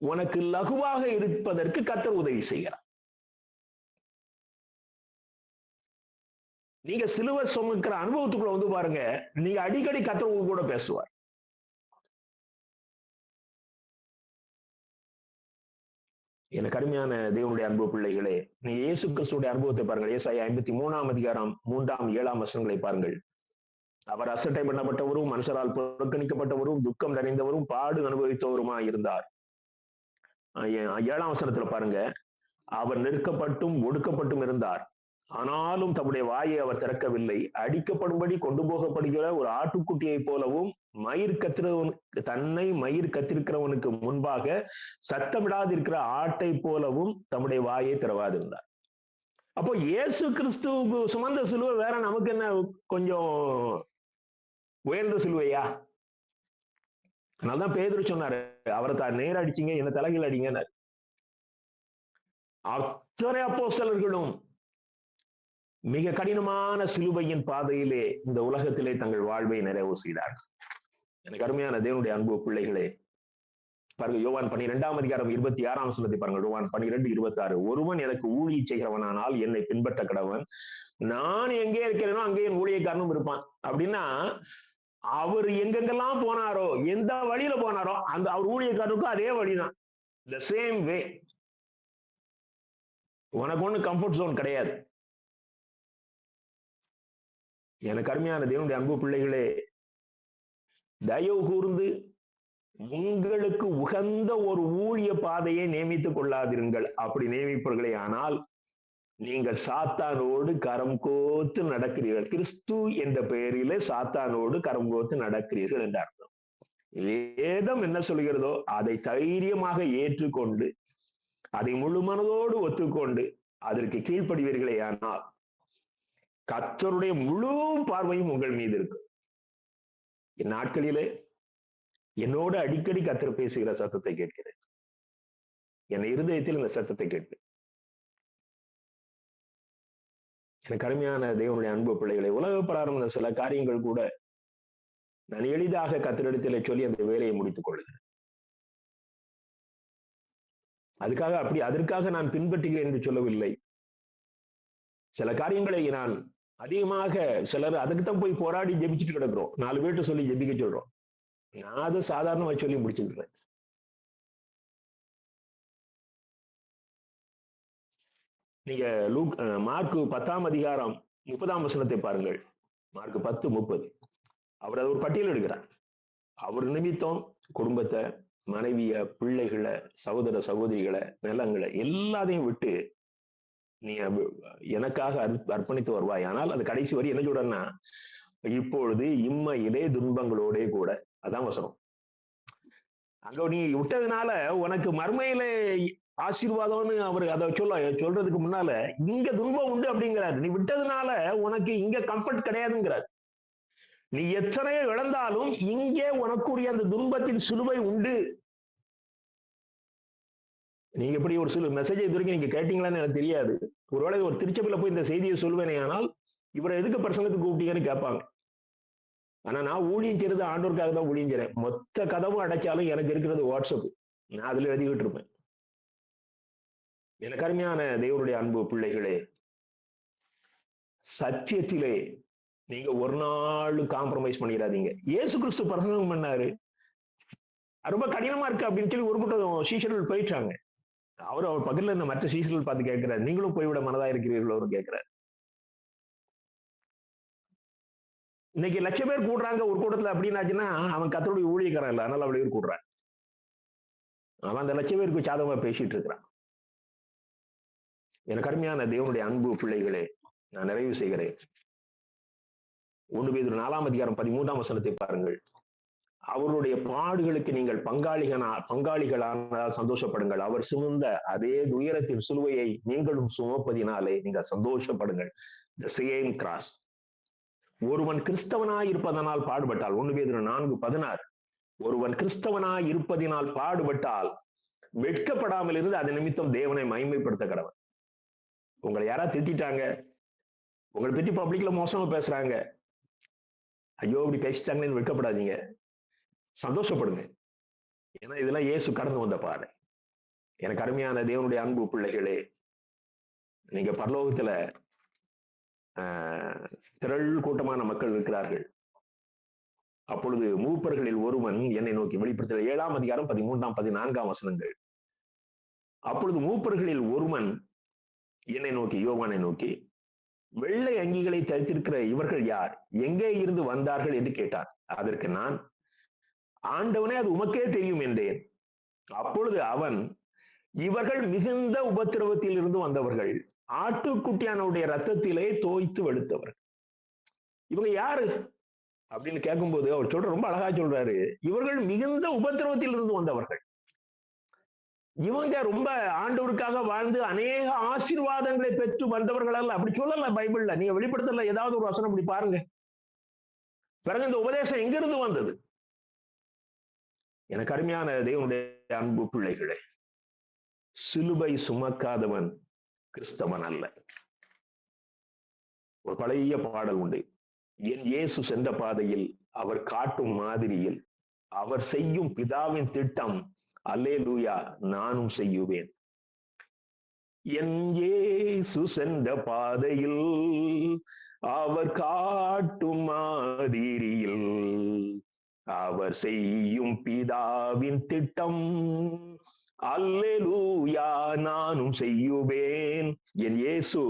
உனக்கு லகுவாக இருப்பதற்கு கர்த்தர் உதவி செய்கிறார். நீங்க சிலுவை சுமக்கிற அனுபவத்துக்குள்ள வந்து பாருங்க, நீங்க அடிக்கடி கர்த்தர் உங்க கூட பேசுவார். எனக்கு அருமையான தேவனுடைய அன்பு பிள்ளைகளே, நீங்க இயேசு கிறிஸ்துடைய அனுபவத்தை பாருங்கள். ஏசாயா 53ஆம் அதிகாரம் 3ஆம் 7ஆம் வசனங்களை பாருங்கள். அவர் அசட்டை பண்ணப்பட்டவரும், மனுஷரால் புறக்கணிக்கப்பட்டவரும், துக்கம் நிறைந்தவரும், பாடு அனுபவித்தவருமா இருந்தார். 7ஆம் வசனத்துல பாருங்க, அவர் நெருக்கப்பட்டும் ஒடுக்கப்பட்டும் இருந்தார், ஆனாலும் தம்முடைய வாயை அவர் திறக்கவில்லை. அடிக்கப்படும்படி கொண்டு போகப்படுகிற ஒரு ஆட்டுக்குட்டியை போலவும், தன்னை மயிர் கத்திருக்கிறவனுக்கு முன்பாக சத்தமிடாதிருக்கிற ஆட்டை போலவும் தம்முடைய வாயை திறவாதிருந்தார். அப்போ இயேசு கிறிஸ்துவுக்கு சுமந்த சிலுவை வேற, நமக்கு என்ன கொஞ்சம் உயர்ந்த சிலுவையா? அதனால்தான் பேதுரு சொன்னாரு, அவரை தான் நேர அடிச்சீங்க, என்ன தலைகள் அடிங்க. அத்தனை அப்போஸ்தலர்களும் மிக கடினமான சிலுவையின் பாதையிலே இந்த உலகத்திலே தங்கள் வாழ்வை நிறைவு செய்தார்கள். எனக்கு அருமையான தேவனுடைய அன்பு பிள்ளைகளே, பாருங்க, யோவான் 12ஆம் அதிகாரம் 26ஆம் வசனத்தை பாருங்கள். யோவான் 12:26. ஒருவன் எனக்கு ஊழிய செய்கிறவனானால் என்னை பின்பற்ற கடவன், நான் எங்கே இருக்கிறேனோ அங்கே என் ஊழியக்காரனும் இருப்பான். அப்படின்னா அவர் எங்கெங்கெல்லாம் போனாரோ, எந்த வழியில போனாரோ அந்த அவர் ஊழியக்காரனுக்கும் அதே வழிதான். The same way. உனக்கு ஒண்ணு கம்ஃபர்ட் ஜோன் கிடையாது. எனக்கு அருமையான தேவனுடைய அன்பு பிள்ளைகளே, தயவு கூர்ந்து உங்களுக்கு உகந்த ஒரு ஊழிய பாதையை நியமித்துக் கொள்ளாதிருங்கள். அப்படி நியமிப்பீர்களே ஆனால் நீங்கள் சாத்தானோடு கரம் கோத்து நடக்கிறீர்கள். கிறிஸ்து என்ற பெயரிலே சாத்தானோடு கரம் கோத்து நடக்கிறீர்கள் என்ற அர்த்தம். வேதம் என்ன சொல்கிறதோ அதை தைரியமாக ஏற்றுக்கொண்டு அதை முழு மனதோடு ஒத்துக்கொண்டு அதற்கு கீழ்ப்படுவீர்களே ஆனால் கர்த்தருடைய முழு பார்வையும் உங்கள் மீது இருக்கு. இந்நாட்களிலே என்னோடு அடிக்கடி கர்த்தர் பேசுகிற சத்தத்தை கேட்கிறேன். என் இருதயத்தில் இந்த சத்தத்தை கேட்கிறேன். எனக்கு அருமையான தேவனுடைய அன்பு பிள்ளைகளை, உலக பிரகாரம் சில காரியங்கள் கூட நான் எளிதாக கர்த்தரிடத்திலே சொல்லி அந்த வேலையை முடித்துக் கொள்கிறேன். அதற்காக நான் பின்பற்றுகிறேன் என்று சொல்லவில்லை. சில காரியங்களை நான் அதிகமாக சிலர் அதுக்குத்தான் போய் போராடி ஜெபிச்சுட்டு கிடக்கிறோம். 4 பேர்ட்ட சொல்லி ஜெபிக்க சொல்றோம். நான் அதை சாதாரணமா சொல்லி முடிச்சுக்கிறேன். நீங்க மார்க் 10ஆம் அதிகாரம் 30ஆம் வசனத்தை பாருங்கள். மார்க் 10:30. அவர் அதை ஒரு பட்டியல் எடுக்கிறார். அவர் நிமித்தம் குடும்பத்தை, மனைவிய, பிள்ளைகளை, சகோதர சகோதரிகளை, நிலங்களை எல்லாத்தையும் விட்டு நீ எனக்காக அர்ப்பணித்து வருவாய். ஆனால் அது கடைசி வரை என்ன சொல்றன்னா, இப்பொழுது இம்மையிலே துன்பங்களோட கூட, அதான் வசனம். அங்க நீ விட்டதுனால உனக்கு மர்மையிலே ஆசீர்வாதம்னு அவர் அதை சொல்றதுக்கு முன்னால இங்க துன்பம் உண்டு அப்படிங்கிறாரு. நீ விட்டதுனால உனக்கு இங்க கம்ஃபர்ட் கிடையாதுங்கிறார். நீ எத்தனையோ இழந்தாலும் இங்கே உனக்குரிய அந்த துன்பத்தின் சிலுவை உண்டு. நீங்க எப்படி ஒரு சில மெசேஜ் இது வரைக்கும் நீங்க கேட்டீங்களான்னு எனக்கு தெரியாது. ஒருவேளை ஒரு திருச்சபையில போய் இந்த செய்தியை சொல்வேனே ஆனால் இவரை எதுக்கு பிரசங்கத்துக்கு கூப்பிட்டீங்கன்னு கேட்பாங்க. ஆனா நான் ஊழியம் செய்யறது ஆண்டோருக்காக தான் ஊழியம் செய்றேன். மொத்த கதவும் அடைச்சாலும் எனக்கு இருக்கிறது வாட்ஸ்அப். நான் அதுல எழுதிக்கிட்டு இருப்பேன். எனக்கு அருமையான தேவனுடைய அன்பு பிள்ளைகளே, சத்தியத்திலே நீங்க ஒரு நாள் காம்ப்ரமைஸ் பண்ணிடாதீங்க. இயேசு கிறிஸ்து பிரசங்கம் பண்ணாரு, ரொம்ப கடினமா இருக்கு அப்படின்னு சொல்லி ஒரு கூட்டம் சீஷர்கள் போயிட்டாங்க. அவர் பக்கத்துல இருந்த மற்ற சீஷர்கள் பார்த்து கேட்கிறாரு, நீங்களும் போய்விட மனதா இருக்கிறீர்களோ கேட்கிறாரு. இன்னைக்கு 1,00,000 பேர் கூடுறாங்க ஒரு கூட்டத்துல அப்படின்னாச்சுன்னா அவன் கர்த்தருடைய ஊழியக்காரன் இல்லை, அதனால அவ்வளவு பேர் கூடுறான். அவன் அந்த 1,00,000 பேருக்கு சாதகமா பேசிட்டு இருக்கிறான். எனக்கு அருமையான தேவனுடைய அன்பு பிள்ளைகளே, நான் நிறைவு செய்கிறேன். 1 பேதுரு 4ஆம் அதிகாரம் 13ஆம் வசனத்தை பாருங்கள். அவருடைய பாடுகளுக்கு நீங்கள் பங்காளிகளானால் சந்தோஷப்படுங்கள். அவர் சுமந்த அதே துயரத்தின் சிலுவையை நீங்களும் சுமப்பதினாலே நீங்கள் சந்தோஷப்படுங்கள். The same cross. ஒருவன் கிறிஸ்தவனாய் இருப்பதனால் பாடுபட்டால், 1 பேதுரு 4:16. ஒருவன் கிறிஸ்தவனாய் இருப்பதினால் பாடுபட்டால் வெட்கப்படாமல் இருந்து அது நிமித்தம் தேவனை மகிமைப்படுத்த கடவன். உங்களை யாரா திட்டாங்க, உங்களை பற்றி பப்ளிக்ல மோசமா பேசுறாங்க, ஐயோ இப்படி பேசிட்டாங்கன்னு வெட்கப்படாதீங்க, சந்தோஷப்படுங்க. ஏன்னா இதெல்லாம் இயேசு கடந்து வந்த பாதை. எனக்கு அருமையான தேவனுடைய அன்பு பிள்ளைகளே, நீங்க பரலோகத்துல திரள் கூட்டமான மக்கள் இருக்கிறார்கள். அப்பொழுது மூப்பர்களில் ஒருவன் என்னை நோக்கி, வெளிப்படுத்தல் 7ஆம் அதிகாரம் 13ஆம் 14ஆம் வசனங்கள். அப்பொழுது மூப்பர்களில் ஒருவன் என்னை நோக்கி, யோவானை நோக்கி, வெள்ளை அங்கிகளை தரித்திருக்கிற இவர்கள் யார், எங்கே இருந்து வந்தார்கள் என்று கேட்டார். அதற்கு நான், ஆண்டவனே அது உமக்கே தெரியும் என்றேன். அப்பொழுது அவன், இவர்கள் மிகுந்த உபத்திரவத்தில் இருந்து வந்தவர்கள், ஆட்டுக்குட்டியானுடைய ரத்தத்திலே தோய்த்து வெளுத்தவர்கள். இவங்க யாரு அப்படின்னு கேட்கும்போது அவர் ரொம்ப அழகா சொல்றாரு, இவர்கள் மிகுந்த உபத்திரவத்தில் இருந்து வந்தவர்கள். இவங்க ரொம்ப ஆண்டவருக்காக வாழ்ந்து அநேக ஆசீர்வாதங்களை பெற்று வந்தவர்கள் அல்ல. அப்படி சொல்லல பைபிள்ல. நீங்க வெளிப்படுத்தல ஏதாவது ஒரு வசனம் அப்படி பாருங்க. பிறகு இந்த உபதேசம் எங்கிருந்து வந்தது? எனக்கு அருமையான தேவனுடைய அன்பு பிள்ளைகளே, சிலுவை சுமக்காதவன் கிறிஸ்தவன் அல்ல. ஒரு பழைய பாடல் உண்டு. என் இயேசு சென்ற பாதையில், அவர் காட்டும் மாதிரியில், அவர் செய்யும் பிதாவின் திட்டம், அல்லேலூயா நானும் செய்யுவேன். என் இயேசு சென்ற பாதையில், அவர் காட்டும் மாதிரியில், அவர் செய்யும் பிதாவின் திட்டம், அல்லேலூயா நானும் செய்யுவேன். என் இயேசு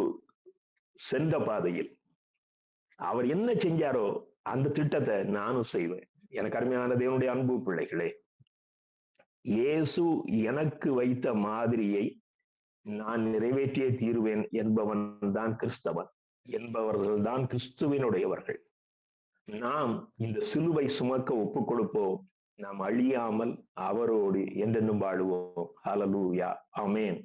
சென்ற பாதையில் அவர் என்ன செஞ்சாரோ அந்த திட்டத்தை நானும் செய்வேன். எனக்கு அருமையான தேவனுடைய அன்பு பிள்ளைகளே, இயேசு எனக்கு வைத்த மாதிரியை நான் நிறைவேற்றியே தீருவேன் என்பவன் தான் கிறிஸ்தவன், என்பவர்கள் தான் கிறிஸ்துவினுடையவர்கள். நாம் இந்த சிலுவை சுமக்க ஒப்புக் கொடுப்போம். நாம் அழியாமல் அவரோடு என்றென்றும் வாழுவோம். ஹல்லேலூயா, ஆமென்.